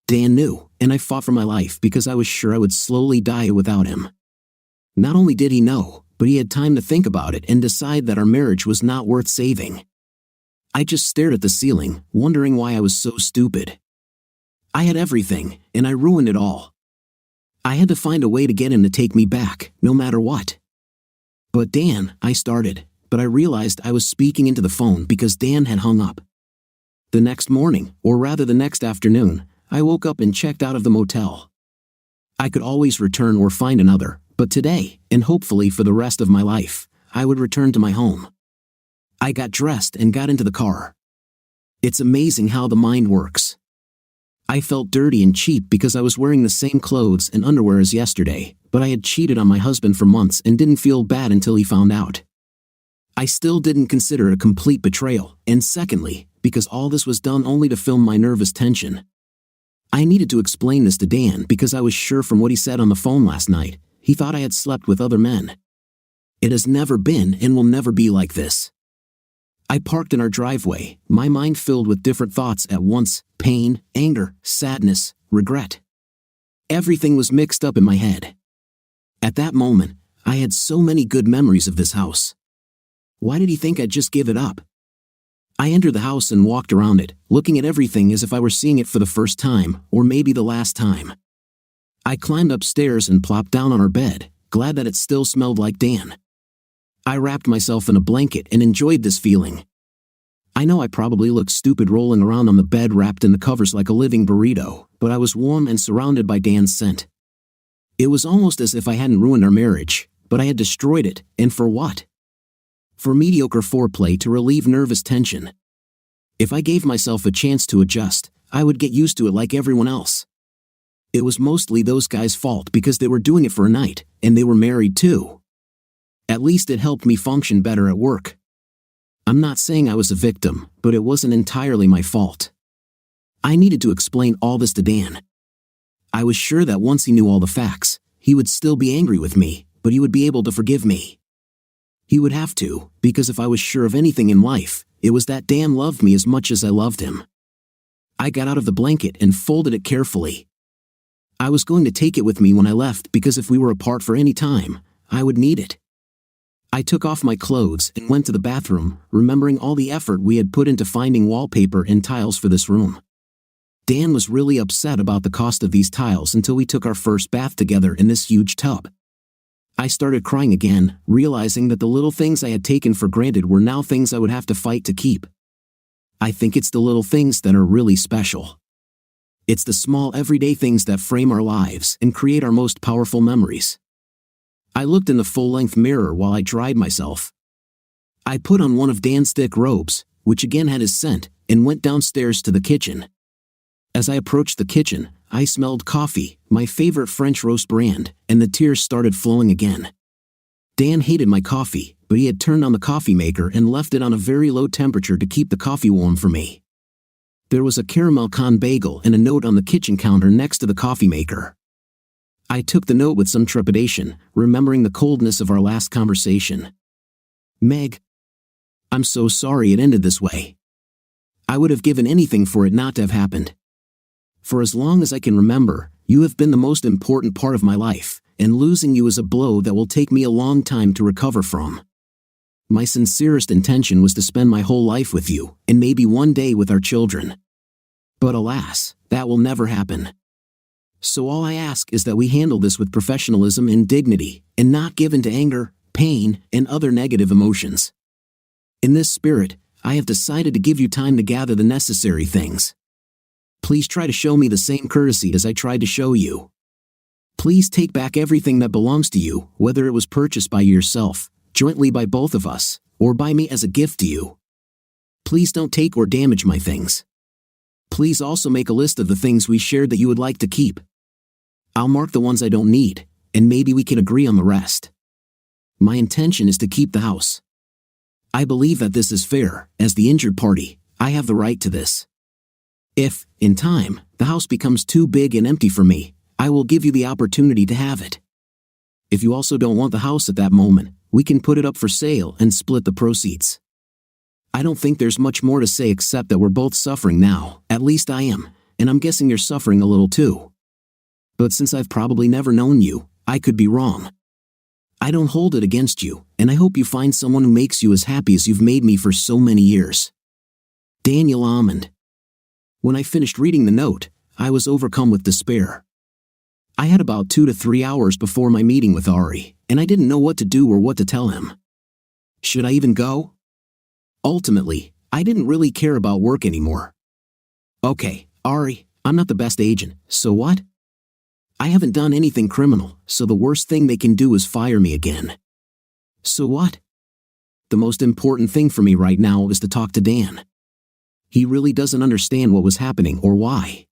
Dan knew, and I fought for my life because I was sure I would slowly die without him. Not only did he know, but he had time to think about it and decide that our marriage was not worth saving. I just stared at the ceiling, wondering why I was so stupid. I had everything, and I ruined it all. I had to find a way to get him to take me back, no matter what. But Dan, I started, but I realized I was speaking into the phone because Dan had hung up. The next morning, or rather the next afternoon, I woke up and checked out of the motel. I could always return or find another, but today, and hopefully for the rest of my life, I would return to my home. I got dressed and got into the car. It's amazing how the mind works. I felt dirty and cheap because I was wearing the same clothes and underwear as yesterday, but I had cheated on my husband for months and didn't feel bad until he found out. I still didn't consider it a complete betrayal, and secondly, because all this was done only to film my nervous tension. I needed to explain this to Dan because I was sure from what he said on the phone last night, he thought I had slept with other men. It has never been and will never be like this. I parked in our driveway, my mind filled with different thoughts at once: pain, anger, sadness, regret. Everything was mixed up in my head. At that moment, I had so many good memories of this house. Why did he think I'd just give it up? I entered the house and walked around it, looking at everything as if I were seeing it for the first time, or maybe the last time. I climbed upstairs and plopped down on our bed, glad that it still smelled like Dan. I wrapped myself in a blanket and enjoyed this feeling. I know I probably looked stupid rolling around on the bed wrapped in the covers like a living burrito, but I was warm and surrounded by Dan's scent. It was almost as if I hadn't ruined our marriage, but I had destroyed it, and for what? For mediocre foreplay to relieve nervous tension. If I gave myself a chance to adjust, I would get used to it like everyone else. It was mostly those guys' fault because they were doing it for a night, and they were married too. At least it helped me function better at work. I'm not saying I was a victim, but it wasn't entirely my fault. I needed to explain all this to Dan. I was sure that once he knew all the facts, he would still be angry with me, but he would be able to forgive me. He would have to, because if I was sure of anything in life, it was that Dan loved me as much as I loved him. I got out of the blanket and folded it carefully. I was going to take it with me when I left because if we were apart for any time, I would need it. I took off my clothes and went to the bathroom, remembering all the effort we had put into finding wallpaper and tiles for this room. Dan was really upset about the cost of these tiles until we took our first bath together in this huge tub. I started crying again, realizing that the little things I had taken for granted were now things I would have to fight to keep. I think it's the little things that are really special. It's the small everyday things that frame our lives and create our most powerful memories. I looked in the full-length mirror while I dried myself. I put on one of Dan's thick robes, which again had his scent, and went downstairs to the kitchen. As I approached the kitchen, I smelled coffee, my favorite French roast brand, and the tears started flowing again. Dan hated my coffee, but he had turned on the coffee maker and left it on a very low temperature to keep the coffee warm for me. There was a caramel con bagel and a note on the kitchen counter next to the coffee maker. I took the note with some trepidation, remembering the coldness of our last conversation. Meg, I'm so sorry it ended this way. I would have given anything for it not to have happened. For as long as I can remember, you have been the most important part of my life, and losing you is a blow that will take me a long time to recover from. My sincerest intention was to spend my whole life with you, and maybe one day with our children. But alas, that will never happen. So all I ask is that we handle this with professionalism and dignity, and not give in to anger, pain, and other negative emotions. In this spirit, I have decided to give you time to gather the necessary things. Please try to show me the same courtesy as I tried to show you. Please take back everything that belongs to you, whether it was purchased by yourself, jointly by both of us, or by me as a gift to you. Please don't take or damage my things. Please also make a list of the things we shared that you would like to keep. I'll mark the ones I don't need, and maybe we can agree on the rest. My intention is to keep the house. I believe that this is fair. As the injured party, I have the right to this. If, in time, the house becomes too big and empty for me, I will give you the opportunity to have it. If you also don't want the house at that moment, we can put it up for sale and split the proceeds. I don't think there's much more to say except that we're both suffering now, at least I am, and I'm guessing you're suffering a little too. But since I've probably never known you, I could be wrong. I don't hold it against you, and I hope you find someone who makes you as happy as you've made me for so many years. Daniel Almond. When I finished reading the note, I was overcome with despair. I had about 2 to 3 hours before my meeting with Ari, and I didn't know what to do or what to tell him. Should I even go? Ultimately, I didn't really care about work anymore. Okay, Ari, I'm not the best agent, so what? I haven't done anything criminal, so the worst thing they can do is fire me again. So what? The most important thing for me right now is to talk to Dan. He really doesn't understand what was happening or why.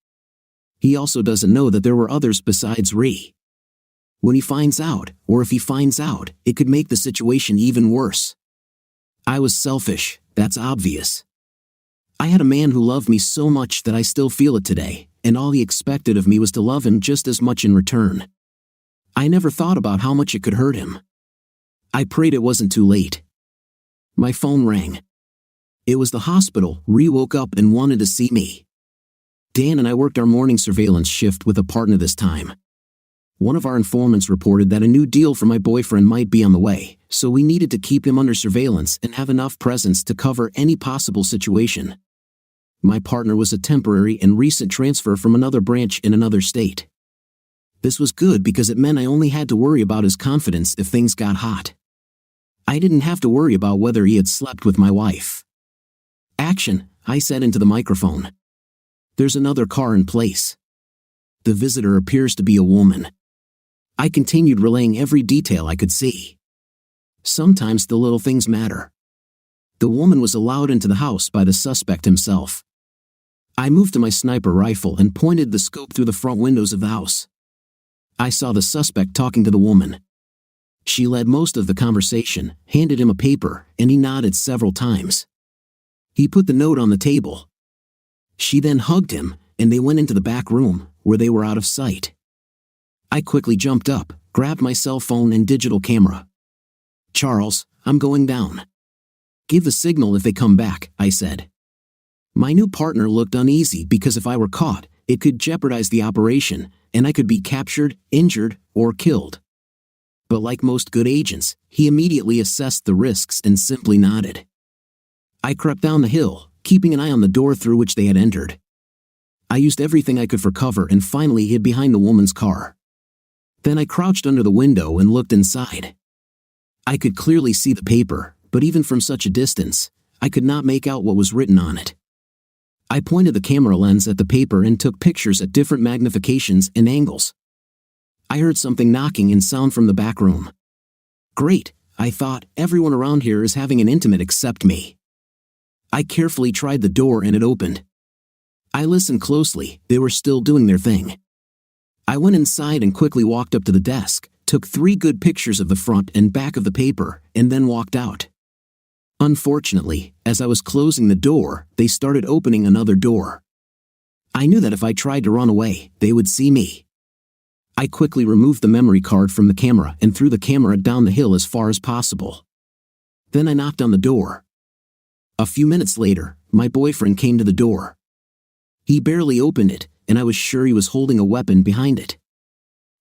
He also doesn't know that there were others besides Ree. When he finds out, or if he finds out, it could make the situation even worse. I was selfish, that's obvious. I had a man who loved me so much that I still feel it today, and all he expected of me was to love him just as much in return. I never thought about how much it could hurt him. I prayed it wasn't too late. My phone rang. It was the hospital. Ree woke up and wanted to see me. Dan and I worked our morning surveillance shift with a partner this time. One of our informants reported that a new deal for my boyfriend might be on the way, so we needed to keep him under surveillance and have enough presence to cover any possible situation. My partner was a temporary and recent transfer from another branch in another state. This was good because it meant I only had to worry about his confidence if things got hot. I didn't have to worry about whether he had slept with my wife. Action, I said into the microphone. There's another car in place. The visitor appears to be a woman. I continued relaying every detail I could see. Sometimes the little things matter. The woman was allowed into the house by the suspect himself. I moved to my sniper rifle and pointed the scope through the front windows of the house. I saw the suspect talking to the woman. She led most of the conversation, handed him a paper, and he nodded several times. He put the note on the table. She then hugged him, and they went into the back room, where they were out of sight. I quickly jumped up, grabbed my cell phone and digital camera. Charles, I'm going down. Give the signal if they come back, I said. My new partner looked uneasy because if I were caught, it could jeopardize the operation, and I could be captured, injured, or killed. But like most good agents, he immediately assessed the risks and simply nodded. I crept down the hill, keeping an eye on the door through which they had entered. I used everything I could for cover and finally hid behind the woman's car. Then I crouched under the window and looked inside. I could clearly see the paper, but even from such a distance, I could not make out what was written on it. I pointed the camera lens at the paper and took pictures at different magnifications and angles. I heard something knocking and sound from the back room. Great, I thought, everyone around here is having an intimate except me. I carefully tried the door and it opened. I listened closely, they were still doing their thing. I went inside and quickly walked up to the desk, took 3 good pictures of the front and back of the paper, and then walked out. Unfortunately, as I was closing the door, they started opening another door. I knew that if I tried to run away, they would see me. I quickly removed the memory card from the camera and threw the camera down the hill as far as possible. Then I knocked on the door. A few minutes later, my boyfriend came to the door. He barely opened it, and I was sure he was holding a weapon behind it.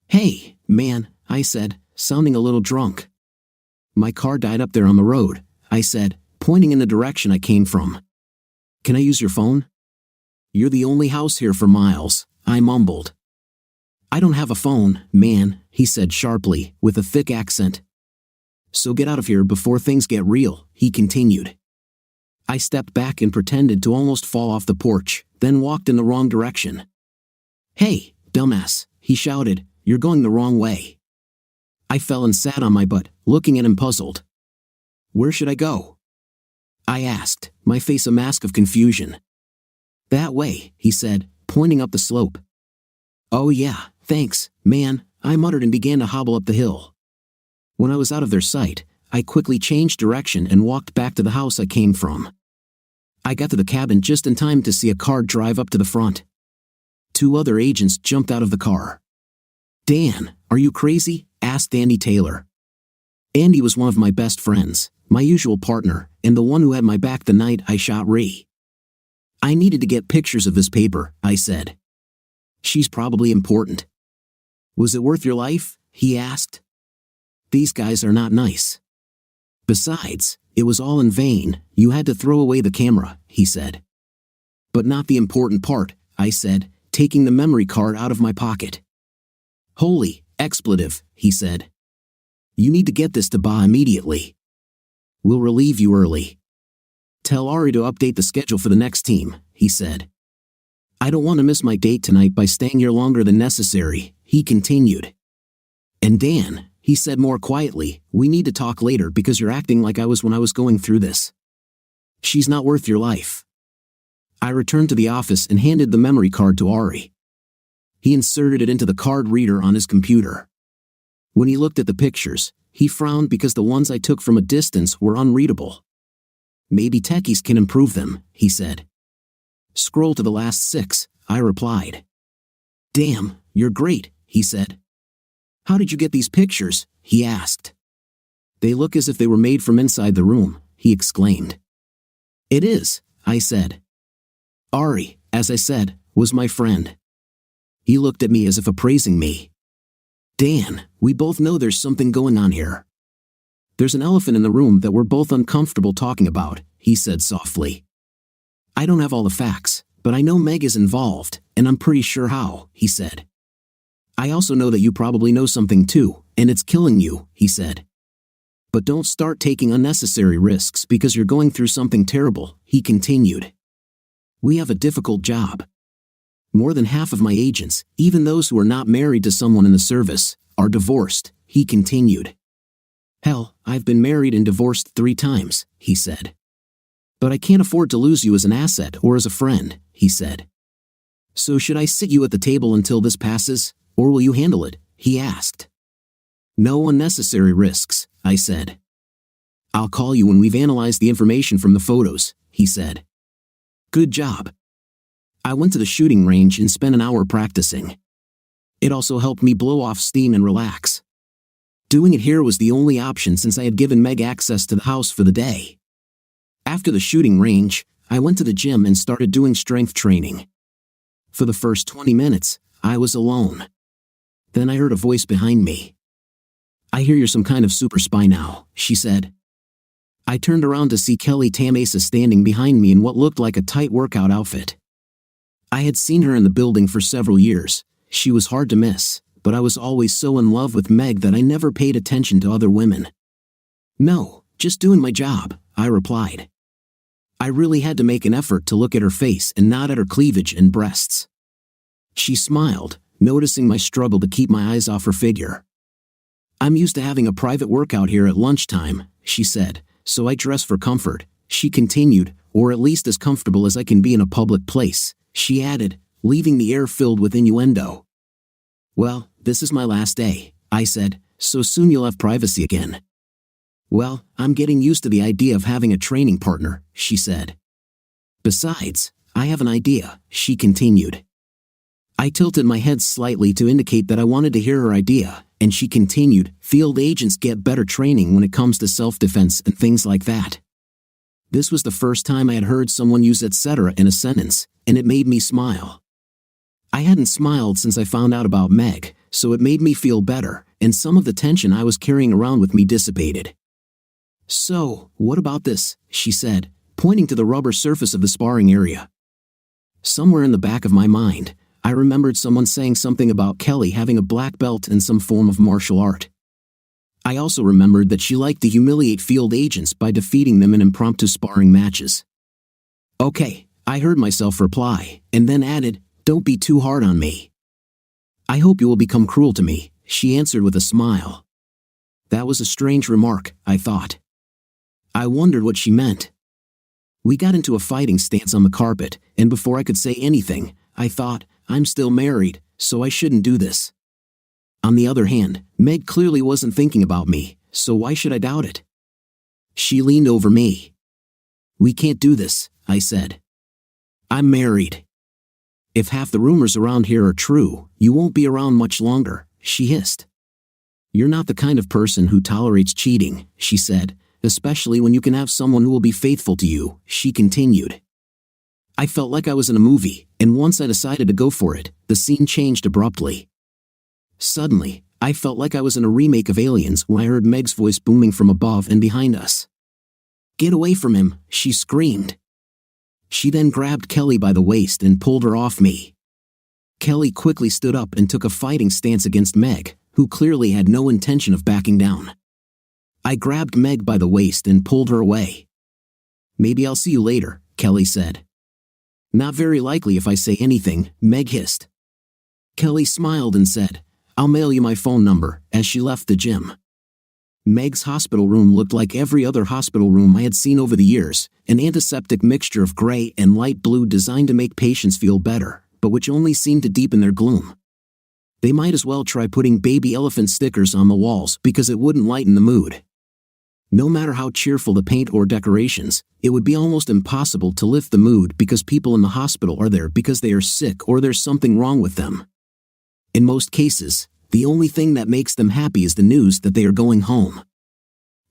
Hey, man, I said, sounding a little drunk. My car died up there on the road, I said, pointing in the direction I came from. Can I use your phone? You're the only house here for miles, I mumbled. I don't have a phone, man, he said sharply, with a thick accent. So get out of here before things get real, he continued. I stepped back and pretended to almost fall off the porch, then walked in the wrong direction. Hey, dumbass, he shouted, you're going the wrong way. I fell and sat on my butt, looking at him puzzled. Where should I go? I asked, my face a mask of confusion. That way, he said, pointing up the slope. Oh yeah, thanks, man, I muttered and began to hobble up the hill. When I was out of their sight, I quickly changed direction and walked back to the house I came from. I got to the cabin just in time to see a car drive up to the front. 2 other agents jumped out of the car. Dan, are you crazy? Asked Andy Taylor. Andy was one of my best friends. my usual partner, and the one who had my back the night I shot Ree. I needed to get pictures of this paper, I said. She's probably important. Was it worth your life? He asked. These guys are not nice. Besides, it was all in vain, you had to throw away the camera, he said. But not the important part, I said, taking the memory card out of my pocket. Holy expletive, he said. You need to get this to Ba immediately. We'll relieve you early. Tell Ari to update the schedule for the next team, he said. I don't want to miss my date tonight by staying here longer than necessary, he continued. And Dan, he said more quietly, we need to talk later because you're acting like I was when I was going through this. She's not worth your life. I returned to the office and handed the memory card to Ari. He inserted it into the card reader on his computer. When he looked at the pictures, he frowned because the ones I took from a distance were unreadable. Maybe techies can improve them, he said. Scroll to the last 6, I replied. Damn, you're great, he said. How did you get these pictures? He asked. They look as if they were made from inside the room, he exclaimed. It is, I said. Ari, as I said, was my friend. He looked at me as if appraising me. Dan, we both know there's something going on here. There's an elephant in the room that we're both uncomfortable talking about, he said softly. I don't have all the facts, but I know Meg is involved, and I'm pretty sure how, he said. I also know that you probably know something too, and it's killing you, he said. But don't start taking unnecessary risks because you're going through something terrible, he continued. We have a difficult job. More than half of my agents, even those who are not married to someone in the service, are divorced, he continued. Hell, I've been married and divorced 3 times, he said. But I can't afford to lose you as an asset or as a friend, he said. So should I sit you at the table until this passes, or will you handle it, he asked. No unnecessary risks, I said. I'll call you when we've analyzed the information from the photos, he said. Good job. I went to the shooting range and spent an hour practicing. It also helped me blow off steam and relax. Doing it here was the only option since I had given Meg access to the house for the day. After the shooting range, I went to the gym and started doing strength training. For the first 20 minutes, I was alone. Then I heard a voice behind me. I hear you're some kind of super spy now, she said. I turned around to see Kelly Tamasa standing behind me in what looked like a tight workout outfit. I had seen her in the building for several years. She was hard to miss, but I was always so in love with Meg that I never paid attention to other women. No, just doing my job, I replied. I really had to make an effort to look at her face and not at her cleavage and breasts. She smiled, noticing my struggle to keep my eyes off her figure. I'm used to having a private workout here at lunchtime, she said, so I dress for comfort, she continued, or at least as comfortable as I can be in a public place, she added, leaving the air filled with innuendo. Well, this is my last day, I said, so soon you'll have privacy again. Well, I'm getting used to the idea of having a training partner, she said. Besides, I have an idea, she continued. I tilted my head slightly to indicate that I wanted to hear her idea, and she continued, field agents get better training when it comes to self-defense and things like that. This was the first time I had heard someone use etc. in a sentence, and it made me smile. I hadn't smiled since I found out about Meg, so it made me feel better, and some of the tension I was carrying around with me dissipated. So, what about this, she said, pointing to the rubber surface of the sparring area. Somewhere in the back of my mind, I remembered someone saying something about Kelly having a black belt in some form of martial art. I also remembered that she liked to humiliate field agents by defeating them in impromptu sparring matches. Okay, I heard myself reply, and then added, don't be too hard on me. I hope you will become cruel to me, she answered with a smile. That was a strange remark, I thought. I wondered what she meant. We got into a fighting stance on the carpet, and before I could say anything, I thought, I'm still married, so I shouldn't do this. On the other hand, Meg clearly wasn't thinking about me, so why should I doubt it? She leaned over me. We can't do this, I said. I'm married. If half the rumors around here are true, you won't be around much longer, she hissed. You're not the kind of person who tolerates cheating, she said, especially when you can have someone who will be faithful to you," she continued. I felt like I was in a movie, and once I decided to go for it, the scene changed abruptly. Suddenly, I felt like I was in a remake of Aliens when I heard Meg's voice booming from above and behind us. "Get away from him," she screamed. She then grabbed Kelly by the waist and pulled her off me. Kelly quickly stood up and took a fighting stance against Meg, who clearly had no intention of backing down. I grabbed Meg by the waist and pulled her away. "Maybe I'll see you later," Kelly said. "Not very likely if I say anything," Meg hissed. Kelly smiled and said, "I'll mail you my phone number," as she left the gym. Meg's hospital room looked like every other hospital room I had seen over the years, an antiseptic mixture of gray and light blue designed to make patients feel better, but which only seemed to deepen their gloom. They might as well try putting baby elephant stickers on the walls because it wouldn't lighten the mood. No matter how cheerful the paint or decorations, it would be almost impossible to lift the mood because people in the hospital are there because they are sick or there's something wrong with them. In most cases, the only thing that makes them happy is the news that they are going home.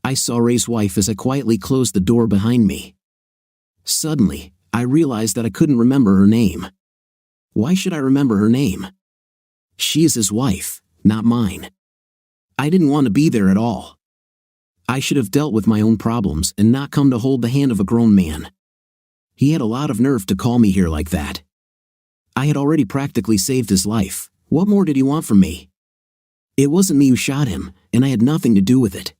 I saw Ray's wife as I quietly closed the door behind me. Suddenly, I realized that I couldn't remember her name. Why should I remember her name? She is his wife, not mine. I didn't want to be there at all. I should have dealt with my own problems and not come to hold the hand of a grown man. He had a lot of nerve to call me here like that. I had already practically saved his life. What more did he want from me? It wasn't me who shot him, and I had nothing to do with it.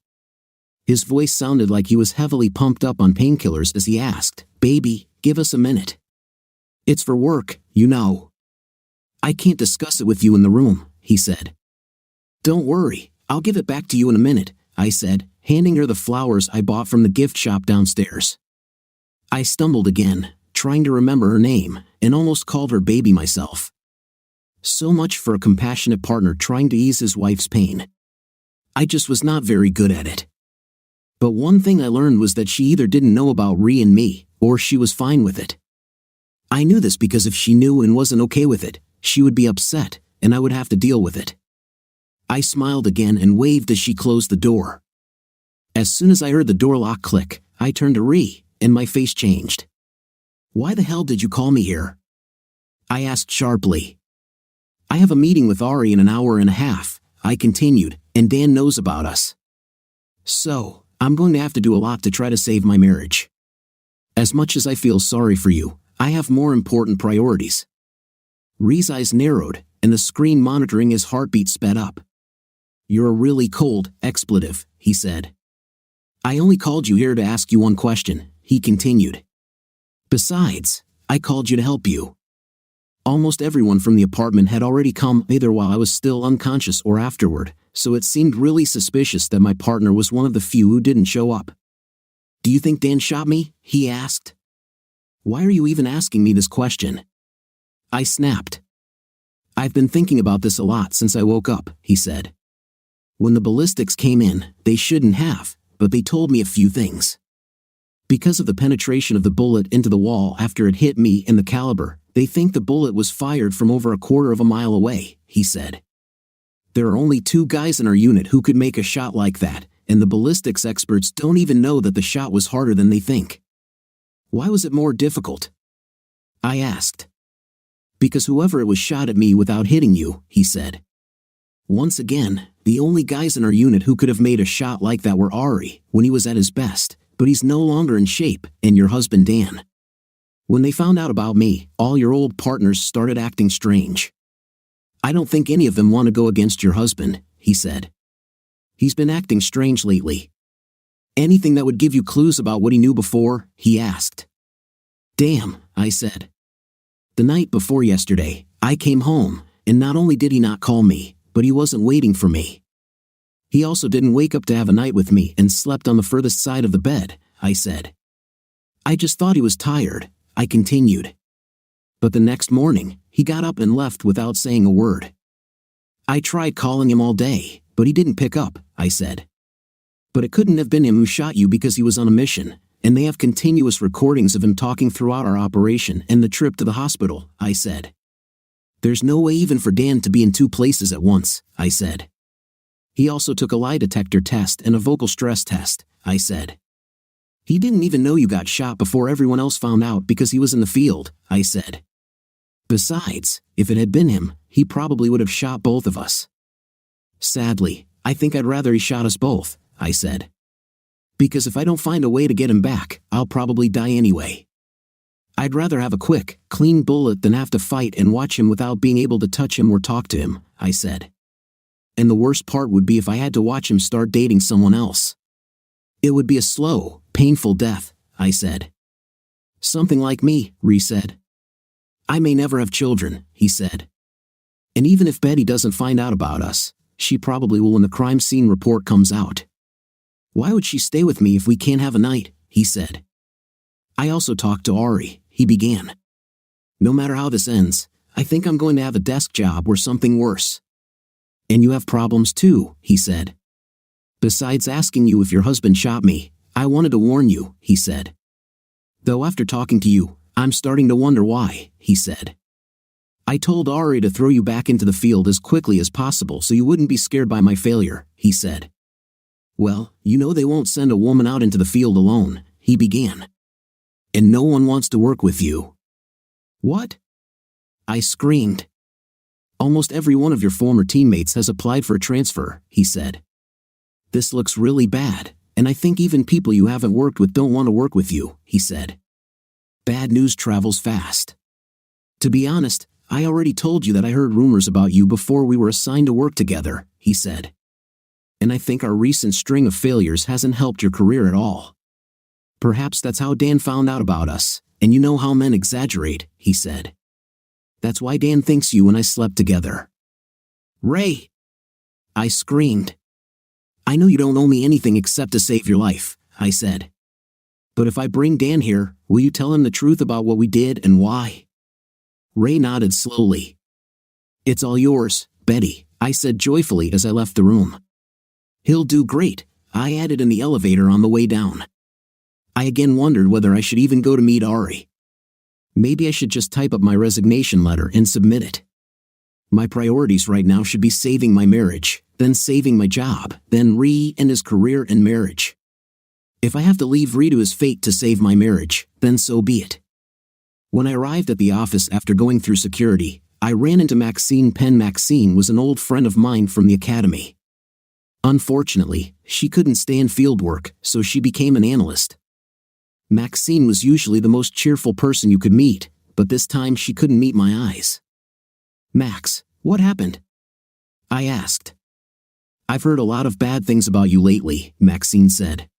His voice sounded like he was heavily pumped up on painkillers as he asked, "Baby, give us a minute. It's for work, you know." "I can't discuss it with you in the room," he said. "Don't worry, I'll give it back to you in a minute," I said, handing her the flowers I bought from the gift shop downstairs. I stumbled again, trying to remember her name, and almost called her baby myself. So much for a compassionate partner trying to ease his wife's pain. I just was not very good at it. But one thing I learned was that she either didn't know about Ree and me, or she was fine with it. I knew this because if she knew and wasn't okay with it, she would be upset, and I would have to deal with it. I smiled again and waved as she closed the door. As soon as I heard the door lock click, I turned to Ree, and my face changed. "Why the hell did you call me here?" I asked sharply. "I have a meeting with Ari in an hour and a half," I continued, "and Dan knows about us. So, I'm going to have to do a lot to try to save my marriage. As much as I feel sorry for you, I have more important priorities." Ree's eyes narrowed, and the screen monitoring his heartbeat sped up. "You're a really cold expletive," he said. "I only called you here to ask you one question," he continued. "Besides, I called you to help you." Almost everyone from the apartment had already come either while I was still unconscious or afterward, so it seemed really suspicious that my partner was one of the few who didn't show up. "Do you think Dan shot me?" he asked. "Why are you even asking me this question?" I snapped. "I've been thinking about this a lot since I woke up," he said. "When the ballistics came in, they shouldn't have, but they told me a few things. Because of the penetration of the bullet into the wall after it hit me and the caliber, they think the bullet was fired from over a quarter of a mile away," he said. "There are only 2 guys in our unit who could make a shot like that, and the ballistics experts don't even know that the shot was harder than they think." "Why was it more difficult?" I asked. "Because whoever it was shot at me without hitting you," he said. "Once again, the only guys in our unit who could have made a shot like that were Ari, when he was at his best, but he's no longer in shape, and your husband Dan. When they found out about me, all your old partners started acting strange. I don't think any of them want to go against your husband," he said. "He's been acting strange lately." "Anything that would give you clues about what he knew before?" he asked. "Damn," I said. "The night before yesterday, I came home, and not only did he not call me, but he wasn't waiting for me. He also didn't wake up to have a night with me and slept on the furthest side of the bed," I said. "I just thought he was tired," I continued. "But the next morning, he got up and left without saying a word. I tried calling him all day, but he didn't pick up," I said. "But it couldn't have been him who shot you because he was on a mission, and they have continuous recordings of him talking throughout our operation and the trip to the hospital," I said. "There's no way even for Dan to be in 2 places at once," I said. "He also took a lie detector test and a vocal stress test," I said. He didn't even know you got shot before everyone else found out because he was in the field, I said. Besides, if it had been him, he probably would have shot both of us. Sadly, I think I'd rather he shot us both, I said. Because if I don't find a way to get him back, I'll probably die anyway. I'd rather have a quick, clean bullet than have to fight and watch him without being able to touch him or talk to him, I said. And the worst part would be if I had to watch him start dating someone else. It would be a slow, painful death, I said. Something like me, Ree said. I may never have children, he said. And even if Betty doesn't find out about us, she probably will when the crime scene report comes out. Why would she stay with me if we can't have a night, he said. I also talked to Ari, he began. No matter how this ends, I think I'm going to have a desk job or something worse. And you have problems too, he said. Besides asking you if your husband shot me, I wanted to warn you, he said. Though after talking to you, I'm starting to wonder why, he said. I told Ari to throw you back into the field as quickly as possible so you wouldn't be scared by my failure, he said. Well, you know they won't send a woman out into the field alone, he began. And no one wants to work with you. What? I screamed. Almost every one of your former teammates has applied for a transfer, he said. This looks really bad, and I think even people you haven't worked with don't want to work with you, he said. Bad news travels fast. To be honest, I already told you that I heard rumors about you before we were assigned to work together, he said. And I think our recent string of failures hasn't helped your career at all. Perhaps that's how Dan found out about us, and you know how men exaggerate, he said. That's why Dan thinks you and I slept together. Ray! I screamed. I know you don't owe me anything except to save your life, I said. But if I bring Dan here, will you tell him the truth about what we did and why? Ray nodded slowly. It's all yours, Betty, I said joyfully as I left the room. He'll do great, I added in the elevator on the way down. I again wondered whether I should even go to meet Ari. Maybe I should just type up my resignation letter and submit it. My priorities right now should be saving my marriage, then saving my job, then Ree and his career and marriage. If I have to leave Ree to his fate to save my marriage, then so be it. When I arrived at the office after going through security, I ran into Maxine Penn. Maxine was an old friend of mine from the academy. Unfortunately, she couldn't stay in field work, so she became an analyst. Maxine was usually the most cheerful person you could meet, but this time she couldn't meet my eyes. Max, what happened? I asked. I've heard a lot of bad things about you lately, Maxine said.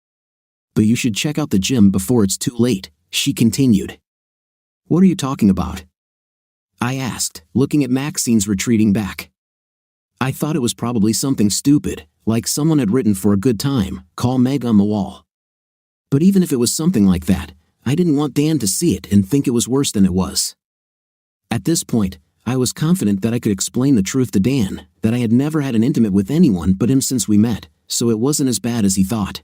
But you should check out the gym before it's too late, she continued. What are you talking about? I asked, looking at Maxine's retreating back. I thought it was probably something stupid, like someone had written for a good time, call Meg on the wall. But even if it was something like that, I didn't want Dan to see it and think it was worse than it was. At this point, I was confident that I could explain the truth to Dan, that I had never had an intimate with anyone but him since we met, so it wasn't as bad as he thought.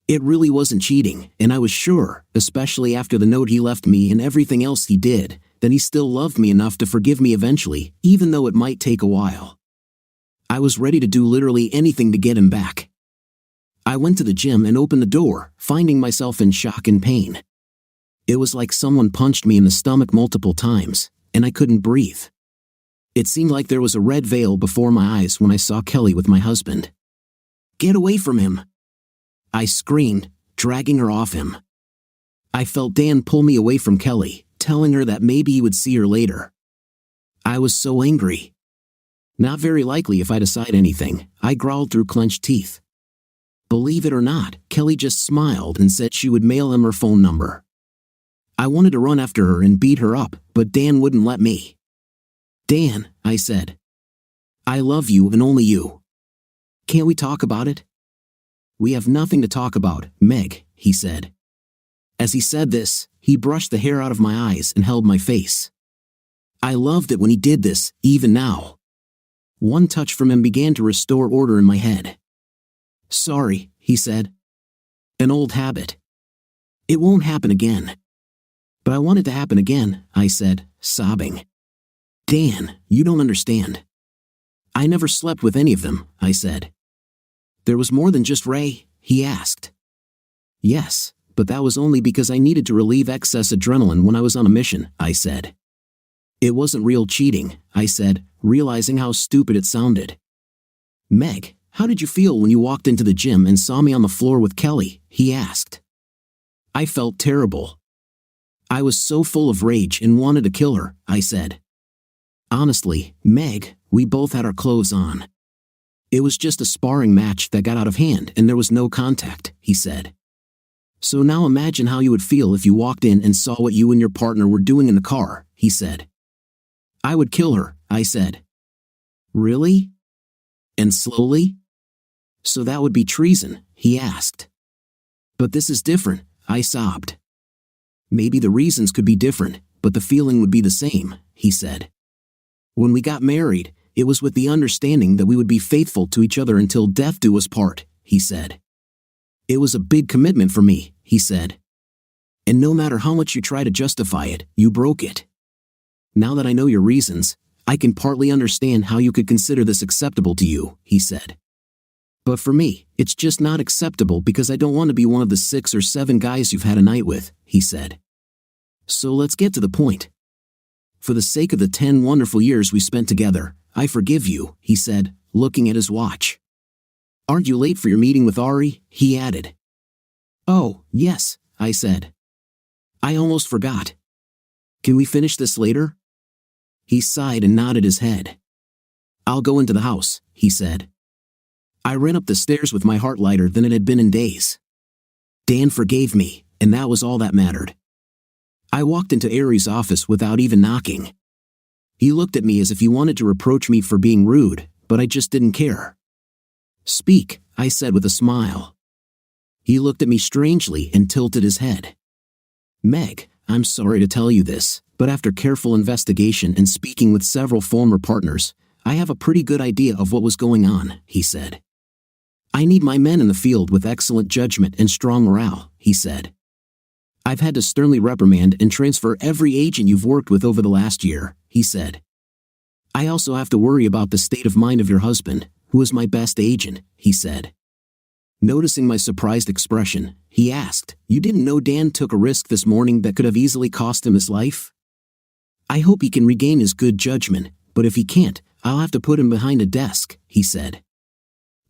It really wasn't cheating, and I was sure, especially after the note he left me and everything else he did, that he still loved me enough to forgive me eventually, even though it might take a while. I was ready to do literally anything to get him back. I went to the gym and opened the door, finding myself in shock and pain. It was like someone punched me in the stomach multiple times, and I couldn't breathe. It seemed like there was a red veil before my eyes when I saw Kelly with my husband. Get away from him! I screamed, dragging her off him. I felt Dan pull me away from Kelly, telling her that maybe he would see her later. I was so angry. Not very likely if I decide anything, I growled through clenched teeth. Believe it or not, Kelly just smiled and said she would mail him her phone number. I wanted to run after her and beat her up, but Dan wouldn't let me. Dan, I said. I love you and only you. Can't we talk about it? We have nothing to talk about, Meg, he said. As he said this, he brushed the hair out of my eyes and held my face. I loved it when he did this, even now. One touch from him began to restore order in my head. Sorry, he said. An old habit. It won't happen again. But I want it to happen again, I said, sobbing. Dan, you don't understand. I never slept with any of them, I said. There was more than just Ray, he asked. Yes, but that was only because I needed to relieve excess adrenaline when I was on a mission, I said. It wasn't real cheating, I said, realizing how stupid it sounded. Meg, how did you feel when you walked into the gym and saw me on the floor with Kelly? He asked. I felt terrible. I was so full of rage and wanted to kill her, I said. Honestly, Meg, we both had our clothes on. It was just a sparring match that got out of hand and there was no contact, he said. So now imagine how you would feel if you walked in and saw what you and your partner were doing in the car, he said. I would kill her, I said. Really? And slowly? So that would be treason, he asked. But this is different, I sobbed. Maybe the reasons could be different, but the feeling would be the same, he said. When we got married, it was with the understanding that we would be faithful to each other until death do us part, he said. It was a big commitment for me, he said. And no matter how much you try to justify it, you broke it. Now that I know your reasons, I can partly understand how you could consider this acceptable to you, he said. But for me, it's just not acceptable because I don't want to be one of the 6 or 7 guys you've had a night with, he said. So let's get to the point. For the sake of the 10 wonderful years we spent together, I forgive you, he said, looking at his watch. Aren't you late for your meeting with Ari? He added. Oh, yes, I said. I almost forgot. Can we finish this later? He sighed and nodded his head. I'll go into the house, he said. I ran up the stairs with my heart lighter than it had been in days. Dan forgave me, and that was all that mattered. I walked into Ari's office without even knocking. He looked at me as if he wanted to reproach me for being rude, but I just didn't care. Speak, I said with a smile. He looked at me strangely and tilted his head. Meg, I'm sorry to tell you this, but after careful investigation and speaking with several former partners, I have a pretty good idea of what was going on, he said. I need my men in the field with excellent judgment and strong morale, he said. I've had to sternly reprimand and transfer every agent you've worked with over the last year, he said. I also have to worry about the state of mind of your husband, who is my best agent, he said. Noticing my surprised expression, he asked, You didn't know Dan took a risk this morning that could have easily cost him his life? I hope he can regain his good judgment, but if he can't, I'll have to put him behind a desk, he said.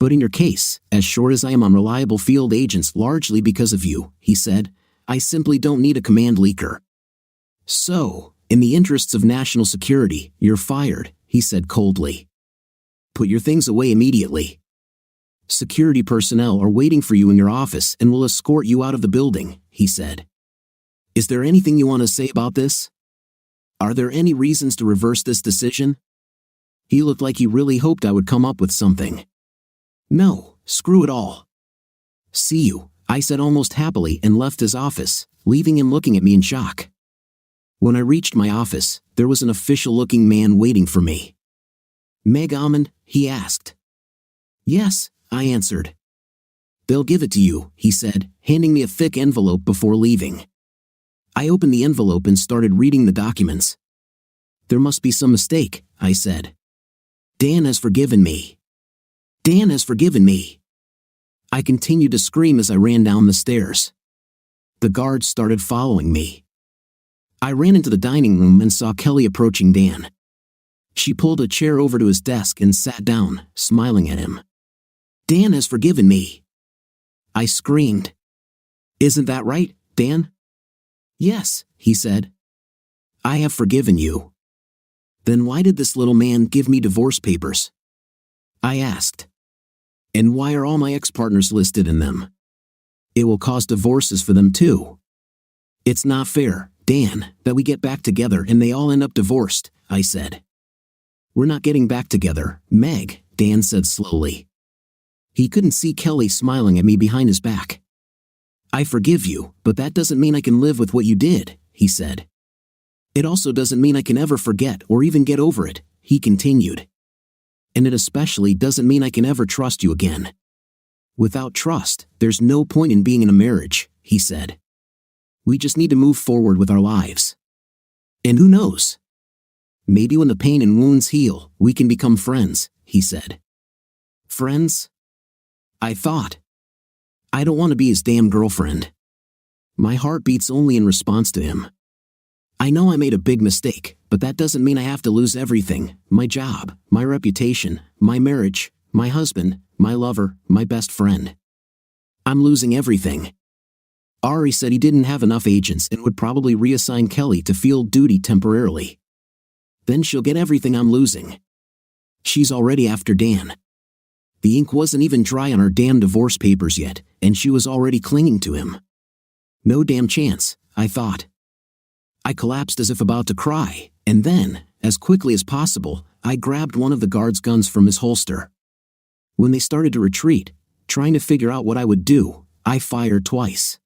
But in your case, as short as I am on reliable field agents largely because of you, he said, I simply don't need a command leaker. So, in the interests of national security, you're fired, he said coldly. Put your things away immediately. Security personnel are waiting for you in your office and will escort you out of the building, he said. Is there anything you want to say about this? Are there any reasons to reverse this decision? He looked like he really hoped I would come up with something. No, screw it all. See you, I said almost happily and left his office, leaving him looking at me in shock. When I reached my office, there was an official-looking man waiting for me. Meg Almond, he asked. Yes, I answered. They'll give it to you, he said, handing me a thick envelope before leaving. I opened the envelope and started reading the documents. There must be some mistake, I said. Dan has forgiven me. Dan has forgiven me. I continued to scream as I ran down the stairs. The guards started following me. I ran into the dining room and saw Kelly approaching Dan. She pulled a chair over to his desk and sat down, smiling at him. Dan has forgiven me. I screamed. Isn't that right, Dan? Yes, he said. I have forgiven you. Then why did this little man give me divorce papers? I asked. And why are all my ex-partners listed in them? It will cause divorces for them too. It's not fair, Dan, that we get back together and they all end up divorced, I said. We're not getting back together, Meg, Dan said slowly. He couldn't see Kelly smiling at me behind his back. I forgive you, but that doesn't mean I can live with what you did, he said. It also doesn't mean I can ever forget or even get over it, he continued. And it especially doesn't mean I can ever trust you again. Without trust, there's no point in being in a marriage, he said. We just need to move forward with our lives. And who knows? Maybe when the pain and wounds heal, we can become friends, he said. Friends? I thought. I don't want to be his damn girlfriend. My heart beats only in response to him. I know I made a big mistake, but that doesn't mean I have to lose everything: my job, my reputation, my marriage, my husband, my lover, my best friend. I'm losing everything. Ari said he didn't have enough agents and would probably reassign Kelly to field duty temporarily. Then she'll get everything I'm losing. She's already after Dan. The ink wasn't even dry on her damn divorce papers yet, and she was already clinging to him. No damn chance, I thought. I collapsed as if about to cry, and then, as quickly as possible, I grabbed one of the guard's guns from his holster. When they started to retreat, trying to figure out what I would do, I fired twice.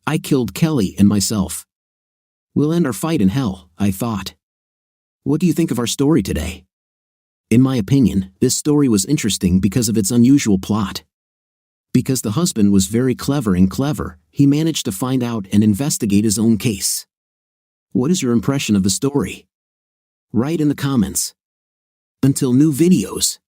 I killed Kelly and myself. We'll end our fight in hell, I thought. What do you think of our story today? In my opinion, this story was interesting because of its unusual plot. Because the husband was very clever, he managed to find out and investigate his own case. What is your impression of the story? Write in the comments. Until new videos.